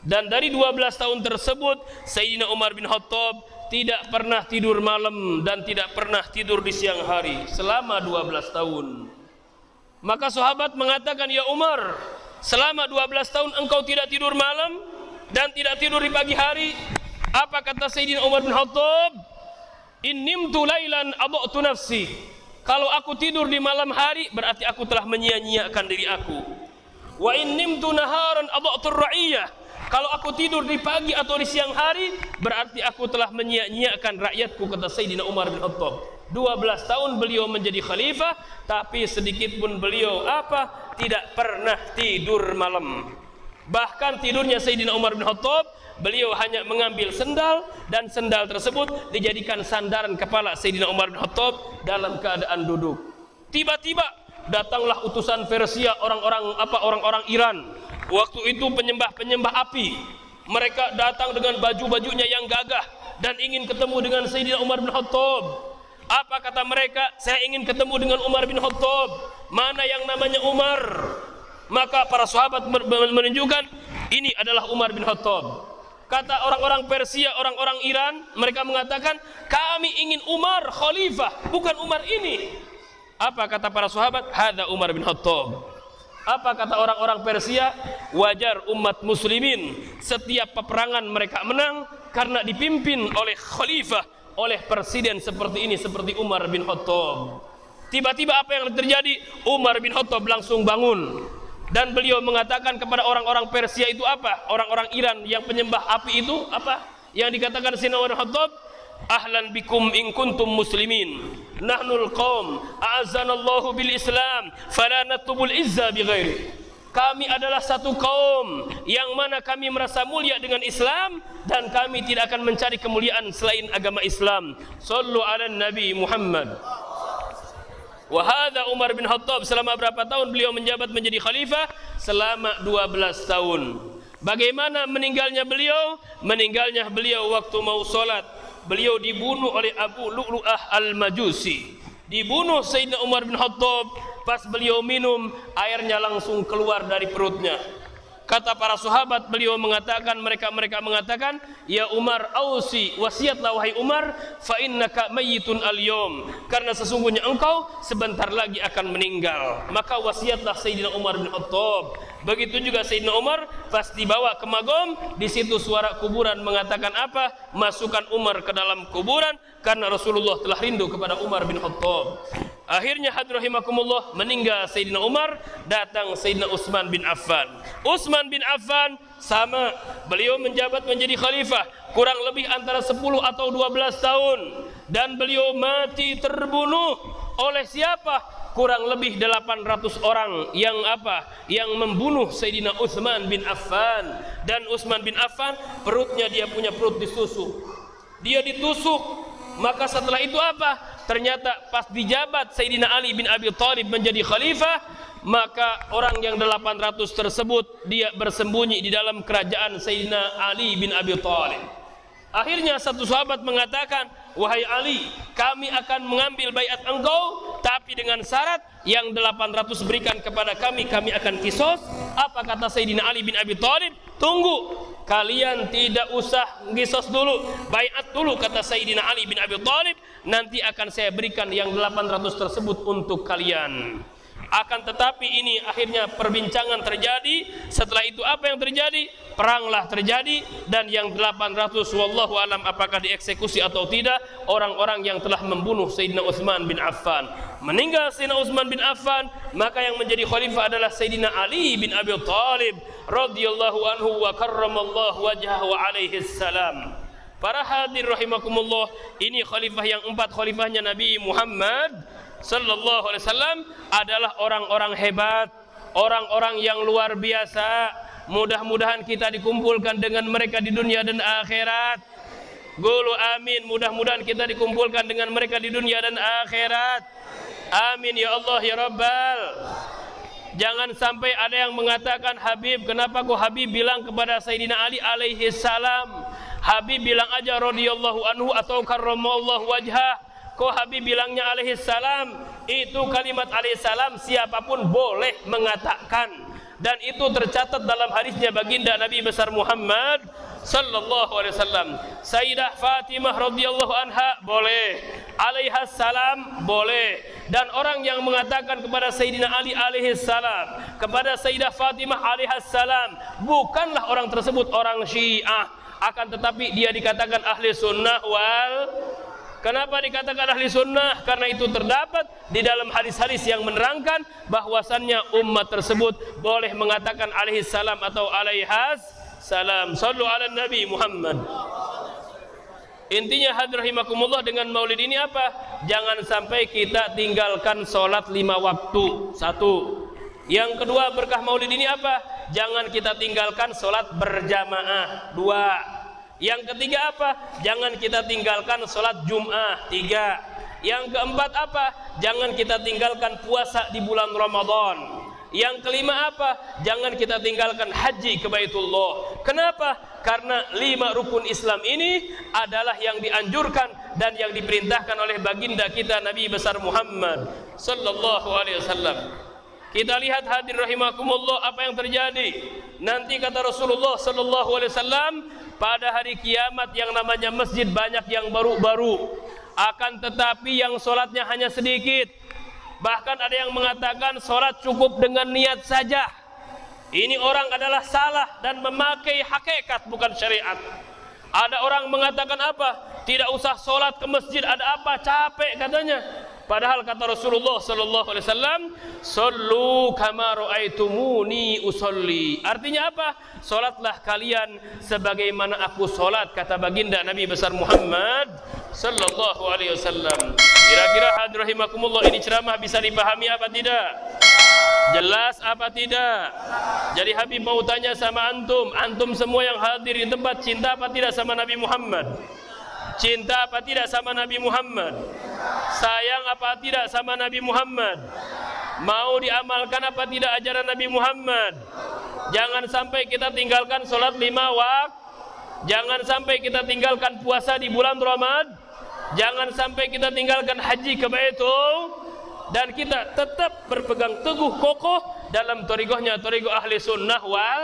Dan dari 12 tahun tersebut, Sayyidina Umar bin Khattab tidak pernah tidur malam dan tidak pernah tidur di siang hari selama 12 tahun. Maka sahabat mengatakan, "Ya Umar, selama 12 tahun engkau tidak tidur malam dan tidak tidur di pagi hari." Apa kata Sayyidina Umar bin Khattab? "In nimtu lailan adha'tu nafsi." Kalau aku tidur di malam hari, berarti aku telah menyia-nyiakan diri aku. "Wa in nimtu naharan adha'tu ra'iyah." Kalau aku tidur di pagi atau di siang hari, berarti aku telah menyia-nyiakan rakyatku, kata Sayyidina Umar bin Khattab. 12 tahun beliau menjadi khalifah, tapi sedikit pun beliau apa? Tidak pernah tidur malam. Bahkan tidurnya Sayyidina Umar bin Khattab, beliau hanya mengambil sendal, dan sendal tersebut dijadikan sandaran kepala Sayyidina Umar bin Khattab dalam keadaan duduk. Tiba-tiba datanglah utusan Persia, orang-orang Iran. Waktu itu penyembah api. Mereka datang dengan baju-bajunya yang gagah dan ingin ketemu dengan Sayyidina Umar bin Khattab. Apa kata mereka? "Saya ingin ketemu dengan Umar bin Khattab. Mana yang namanya Umar?" Maka para sahabat menunjukkan, ini adalah Umar bin Khattab. Kata orang-orang Persia, orang-orang Iran, mereka mengatakan, "Kami ingin Umar khalifah, bukan Umar ini." Apa kata para sahabat? "Hadza Umar bin Khattab." Apa kata orang-orang Persia? Wajar umat muslimin setiap peperangan mereka menang karena dipimpin oleh khalifah, oleh presiden seperti ini, seperti Umar bin Khattab. Tiba-tiba apa yang terjadi? Umar bin Khattab langsung bangun. Dan beliau mengatakan kepada orang-orang Persia itu apa? Orang-orang Iran yang penyembah api itu apa? Yang dikatakan Sayyidina Umar bin Khattab, "Ahlan bikum in kuntum muslimin. Nahnul qaum a'azzanallahu bil Islam, fala natubul izza bi ghairi." Kami adalah satu kaum yang mana kami merasa mulia dengan Islam, dan kami tidak akan mencari kemuliaan selain agama Islam. Sallu ala Nabi Muhammad. Wahada Umar bin Khattab, selama berapa tahun beliau menjabat menjadi khalifah? Selama 12 tahun. Bagaimana meninggalnya beliau? Meninggalnya beliau waktu mau sholat. Beliau dibunuh oleh Abu Lu'lu'ah al-Majusi. Dibunuh Sayyidina Umar bin Khattab. Pas beliau minum, airnya langsung keluar dari perutnya. Kata para sahabat, beliau mengatakan, mereka mengatakan, ya Umar, ausi, wasiatlah wahai Umar, fa innaka mayyitun al-yawm, karena sesungguhnya engkau sebentar lagi akan meninggal. Maka wasiatlah Sayyidina Umar bin Khattab. Begitu juga Sayyidina Umar pas dibawa ke Magom, di situ suara kuburan mengatakan apa? Masukkan Umar ke dalam kuburan, karena Rasulullah telah rindu kepada Umar bin Khattab. Akhirnya hadrahimakumullah, meninggal Sayyidina Umar, datang Sayyidina Utsman bin Affan. Utsman bin Affan sama, beliau menjabat menjadi khalifah kurang lebih antara 10 atau 12 tahun, dan beliau mati terbunuh oleh siapa? Kurang lebih 800 orang yang apa? Yang membunuh Sayyidina Utsman bin Affan. Dan Utsman bin Affan, perutnya dia punya perut ditusuk. Dia ditusuk. Maka setelah itu apa? Ternyata pas dijabat Sayyidina Ali bin Abi Thalib menjadi khalifah, maka orang yang 800 tersebut dia bersembunyi di dalam kerajaan Sayyidina Ali bin Abi Thalib. Akhirnya satu sahabat mengatakan, wahai Ali, kami akan mengambil baiat engkau, tapi dengan syarat yang 800 berikan kepada kami akan kisos. Apa kata Sayyidina Ali bin Abi Thalib? Tunggu, kalian tidak usah kisos dulu, baiat dulu, kata Sayyidina Ali bin Abi Thalib, nanti akan saya berikan yang 800 tersebut untuk kalian. Akan tetapi ini akhirnya perbincangan terjadi. Setelah itu apa yang terjadi? Peranglah terjadi, dan yang 800 wallahu alam apakah dieksekusi atau tidak orang-orang yang telah membunuh Sayyidina Utsman bin Affan. Meninggal Sayyidina Utsman bin Affan, maka yang menjadi khalifah adalah Sayyidina Ali bin Abi Thalib radhiyallahu anhu wa karramallahu wajhahu alaihi salam. Para hadir rahimakumullah, ini khalifah yang 4 khalifahnya Nabi Muhammad sallallahu alaihi wasallam adalah orang-orang hebat, orang-orang yang luar biasa. Mudah-mudahan kita dikumpulkan dengan mereka di dunia dan akhirat. Qulu amin. Mudah-mudahan kita dikumpulkan dengan mereka di dunia dan akhirat. Amin ya Allah ya Rabbal. Jangan sampai ada yang mengatakan, Habib, kenapa kok Habib bilang kepada Sayyidina Ali alaihi salam? Habib bilang aja radhiyallahu anhu atau karramallahu wajhah. Kok Habib bilangnya alaihi salam? Itu kalimat alaihi salam siapapun boleh mengatakan, dan itu tercatat dalam hadisnya baginda Nabi besar Muhammad sallallahu alaihi wasallam. Sayyidah Fatimah radhiyallahu anha boleh, alaihi salam boleh, dan orang yang mengatakan kepada Sayyidina Ali alaihi salam, kepada Sayyidah Fatimah alaihi salam, bukanlah orang tersebut orang Syiah, akan tetapi dia dikatakan ahli sunnah wal. Kenapa dikatakan ahli sunnah? Karena itu terdapat di dalam hadis-hadis yang menerangkan bahwasannya umat tersebut boleh mengatakan alaihi salam atau alaihas salam. Sallu ala Nabi Muhammad. Intinya hadrahimakumullah dengan maulid ini apa? Jangan sampai kita tinggalkan sholat 5 waktu. 1. Yang kedua, berkah maulid ini apa? Jangan kita tinggalkan sholat berjamaah. 2. Yang ketiga apa? Jangan kita tinggalkan sholat Jum'ah. 3. Yang keempat apa? Jangan kita tinggalkan puasa di bulan Ramadan. Yang kelima apa? Jangan kita tinggalkan haji ke Baitullah. Kenapa? Karena 5 rukun Islam ini adalah yang dianjurkan dan yang diperintahkan oleh baginda kita Nabi besar Muhammad sallallahu alaihi wasallam. Kita lihat hadir rahimakumullah apa yang terjadi. Nanti kata Rasulullah sallallahu alaihi wasallam, pada hari kiamat yang namanya masjid banyak yang baru-baru, akan tetapi yang sholatnya hanya sedikit. Bahkan ada yang mengatakan sholat cukup dengan niat saja. Ini orang adalah salah dan memakai hakikat bukan syariat. Ada orang mengatakan apa? Tidak usah sholat ke masjid, ada apa? Capek katanya. Padahal kata Rasulullah sallallahu alaihi wasallam, "Shallu kama ra'aitumuni usolli." Artinya apa? Salatlah kalian sebagaimana aku salat, kata baginda Nabi besar Muhammad sallallahu alaihi wasallam. Kira-kira hadrahimakumullah, ini ceramah bisa dipahami apa tidak? Jelas apa tidak? Jadi Habib mau tanya sama antum, antum semua yang hadir di tempat, cinta apa tidak sama Nabi Muhammad? Cinta apa tidak sama Nabi Muhammad? Sayang apa tidak sama Nabi Muhammad? Mau diamalkan apa tidak ajaran Nabi Muhammad? Jangan sampai kita tinggalkan sholat 5 waktu. Jangan sampai kita tinggalkan puasa di bulan Ramadan. Jangan sampai kita tinggalkan haji ke Baitul. dan kita tetap berpegang teguh kokoh dalam thariqahnya, thariqah ahli sunnah wal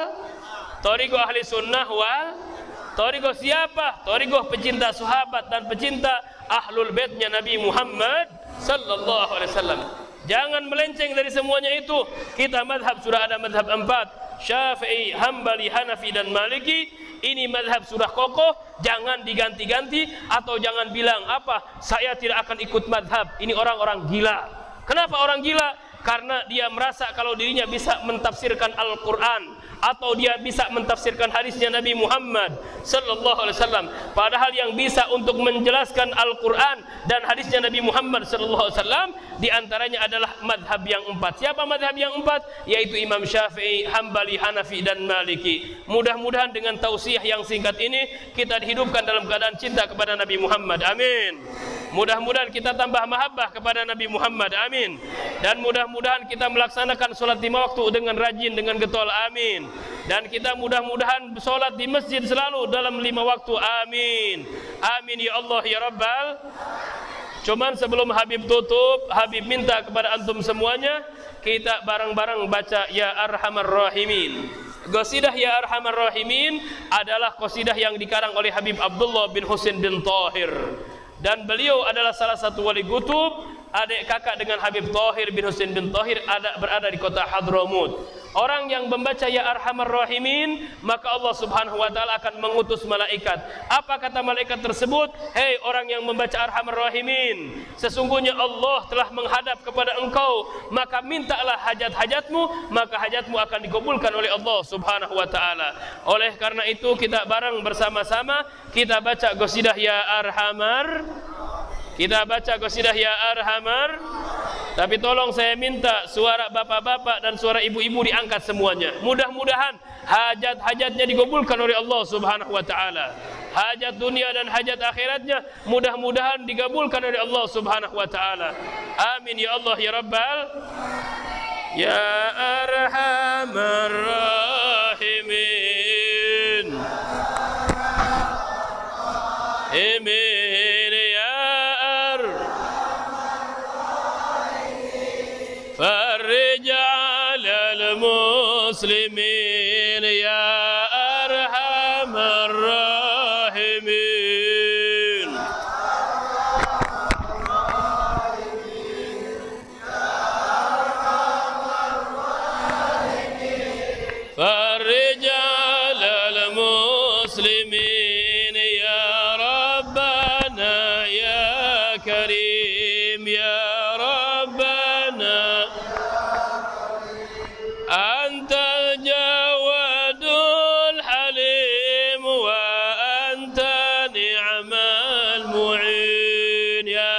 thariqah siapa? Thariqah pecinta sahabat dan pecinta ahlul baitnya Nabi Muhammad sallallahu alaihi wasallam. Jangan melenceng dari semuanya itu. Kita madhab sudah ada madhab 4, Syafi'i, Hambali, Hanafi dan Maliki. Ini madhab sudah kokoh, jangan diganti-ganti atau jangan bilang apa, saya tidak akan ikut madhab. Ini orang-orang gila. Kenapa orang gila? Karena dia merasa kalau dirinya bisa mentafsirkan Al-Quran atau dia bisa mentafsirkan hadisnya Nabi Muhammad sallallahu alaihi wasallam. Padahal yang bisa untuk menjelaskan Al-Quran dan hadisnya Nabi Muhammad sallallahu alaihi wasallam di antaranya adalah madhab yang 4. Siapa madhab yang 4? Yaitu Imam Syafi'i, Hambali, Hanafi dan Maliki. Mudah-mudahan dengan tausiah yang singkat ini kita dihidupkan dalam keadaan cinta kepada Nabi Muhammad. Amin. Mudah-mudahan kita tambah mahabbah kepada Nabi Muhammad. Amin. Dan mudah-mudahan kita melaksanakan sholat 5 waktu dengan rajin, dengan getol. Amin. Dan kita mudah-mudahan sholat di masjid selalu dalam 5 waktu. Amin. Amin ya Allah ya Rabbal. Cuman sebelum Habib tutup, Habib minta kepada antum semuanya, kita bareng-bareng baca Ya Arhamar Rahimin. Qasidah Ya Arhamar Rahimin adalah qasidah yang dikarang oleh Habib Abdullah bin Husain bin Tahir. Dan beliau adalah salah satu wali kutub, adik kakak dengan Habib Tahir bin Husain bin Tahir, berada di kota Hadramut. Orang yang membaca Ya Arhamar Rahimin, maka Allah Subhanahu wa taala akan mengutus malaikat. Apa kata malaikat tersebut? Hei orang yang membaca Arhamar Rahimin, sesungguhnya Allah telah menghadap kepada engkau, maka mintalah hajat-hajatmu, maka hajatmu akan dikabulkan oleh Allah Subhanahu wa taala. Oleh karena itu kita bareng bersama-sama kita baca qasidah Ya Arhamar. Kita baca qasidah Ya Arhamar. Tapi tolong saya minta suara bapak-bapak dan suara ibu-ibu diangkat semuanya. Mudah-mudahan hajat-hajatnya dikabulkan oleh Allah Subhanahu wa taala. Hajat dunia dan hajat akhiratnya mudah-mudahan dikabulkan oleh Allah Subhanahu wa taala. Amin ya Allah ya Rabbal. Ya Arhamar Rahimin. Amin. فرج على المسلمين يا أرحم الراحمين. فرج على المسلمين يا ربنا يا كريم يا أنت الجواد الحليم وأنت نعم المعين يا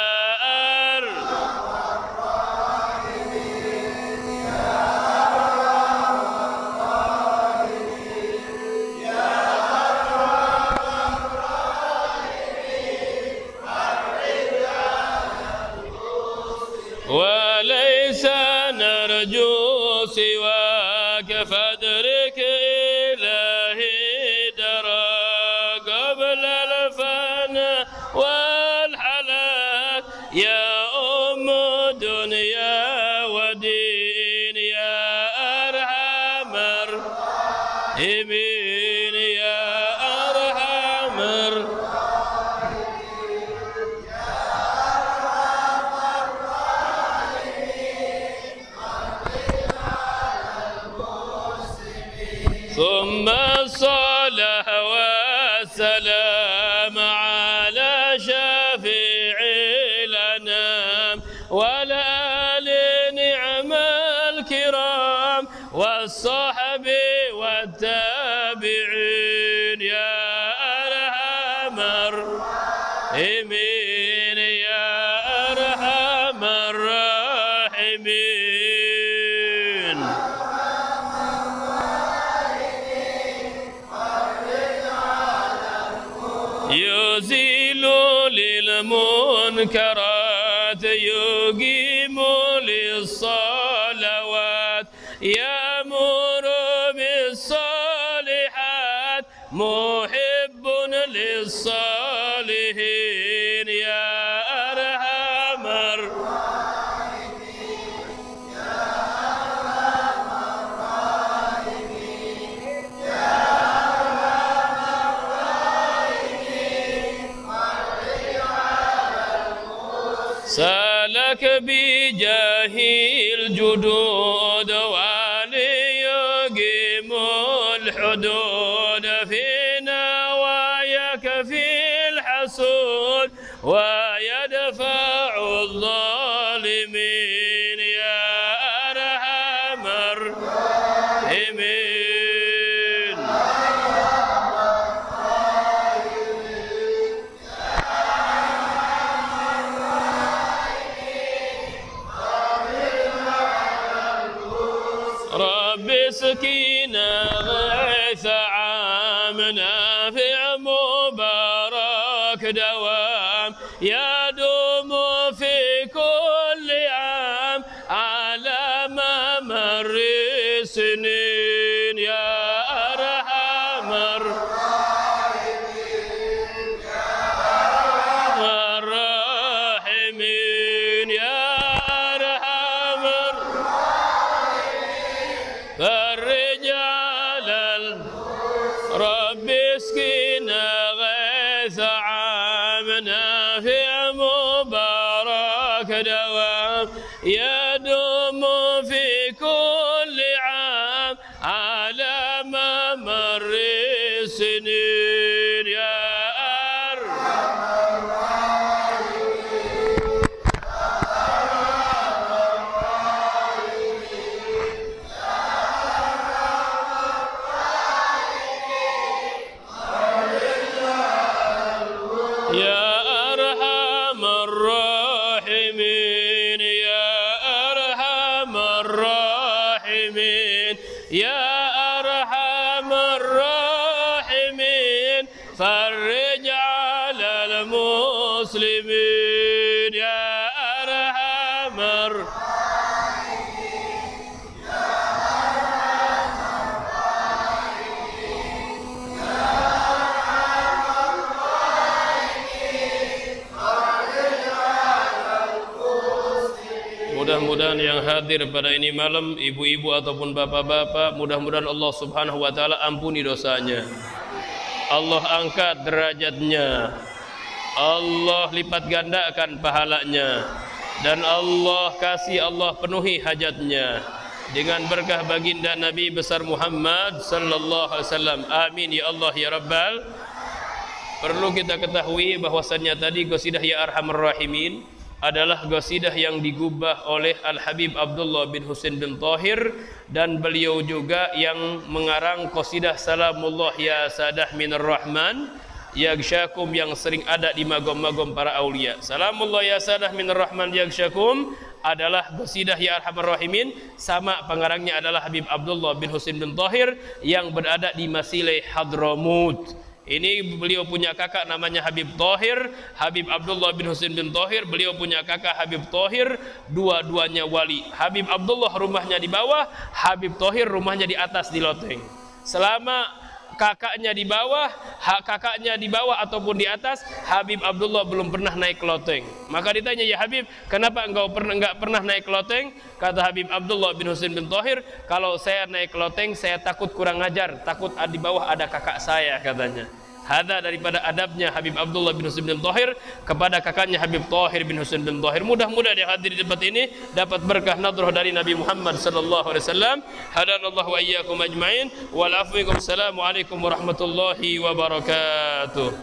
وليس نرجو سواك فادرك إلهي درى قبل الفناء والحلاك يا أم دنيا ودين يا أرحم الراحمين يا أرحم ثم الصلاة والسلام على شفيع الأنام والآل نعم الكرام والصحب والتابعين يا أرحم الراحمين يا أرحم الراحمين. يزيل للمنكرات يقيم للصلوات يأمر بالصالحات محب للصالحين يا أرحم الراحمين لك بجاه الجدود وليقيم الحدود في نواياك في الحسود ويدفع الظالمين يا أرحم الراحمين. رب سكينة غيث عام نافع مبارك دوام يدوم في كل عام على ممر السنين يا أرحم الراحمين يا أرحم فرج على رب اسقنا غيث عام نافع مبارك دوام يدوم في كل عام على ممر السنين يا يا أرحم الراحمين فرج على المسلمين يا أرحم Mudah-mudahan yang hadir pada ini malam, ibu-ibu ataupun bapak-bapak, mudah-mudahan Allah Subhanahu wa taala ampuni dosanya. Allah angkat derajatnya. Allah lipat gandakan pahalanya dan Allah kasih, Allah penuhi hajatnya dengan berkah baginda Nabi besar Muhammad sallallahu alaihi wasallam. Amin ya Allah ya Rabbal. Perlu kita ketahui bahwasannya tadi qasidah Ya Arhamar Rahimin adalah qasidah yang digubah oleh Al-Habib Abdullah bin Husain bin Tahir, dan beliau juga yang mengarang qasidah Salamullah Ya Sadah Minar Rahman Yaghsyakum yang sering ada di magom-magom para aulia. Salamullah Ya Sadah Minar Rahman Yaghsyakum adalah qasidah Ya Arhamar Rahimin, sama pengarangnya adalah Habib Abdullah bin Husain bin Tahir yang berada di Masileh Hadramut. Ini beliau punya kakak namanya Habib Tahir, Habib Abdullah bin Husain bin Tahir. Beliau punya kakak Habib Tahir, dua-duanya wali. Habib Abdullah rumahnya di bawah, Habib Tahir rumahnya di atas di loteng. Selama kakaknya di bawah, kakaknya di bawah ataupun di atas, Habib Abdullah belum pernah naik ke loteng. Maka ditanya, ya Habib, kenapa engkau enggak pernah naik ke loteng? Kata Habib Abdullah bin Husain bin Tahir, kalau saya naik ke loteng saya takut kurang ajar, takut di bawah ada kakak saya, katanya. Hada daripada adabnya Habib Abdullah bin Husain bin Tahir kepada kakaknya Habib Tahir bin Husain bin Tahir. Mudah-mudahan yang hadir di tempat ini dapat berkah nadrah dari Nabi Muhammad sallallahu alaihi wasallam. Hadanallahu wa iyyakum ajmain. Wal afwikum. Assalamualaikum warahmatullahi wabarakatuh.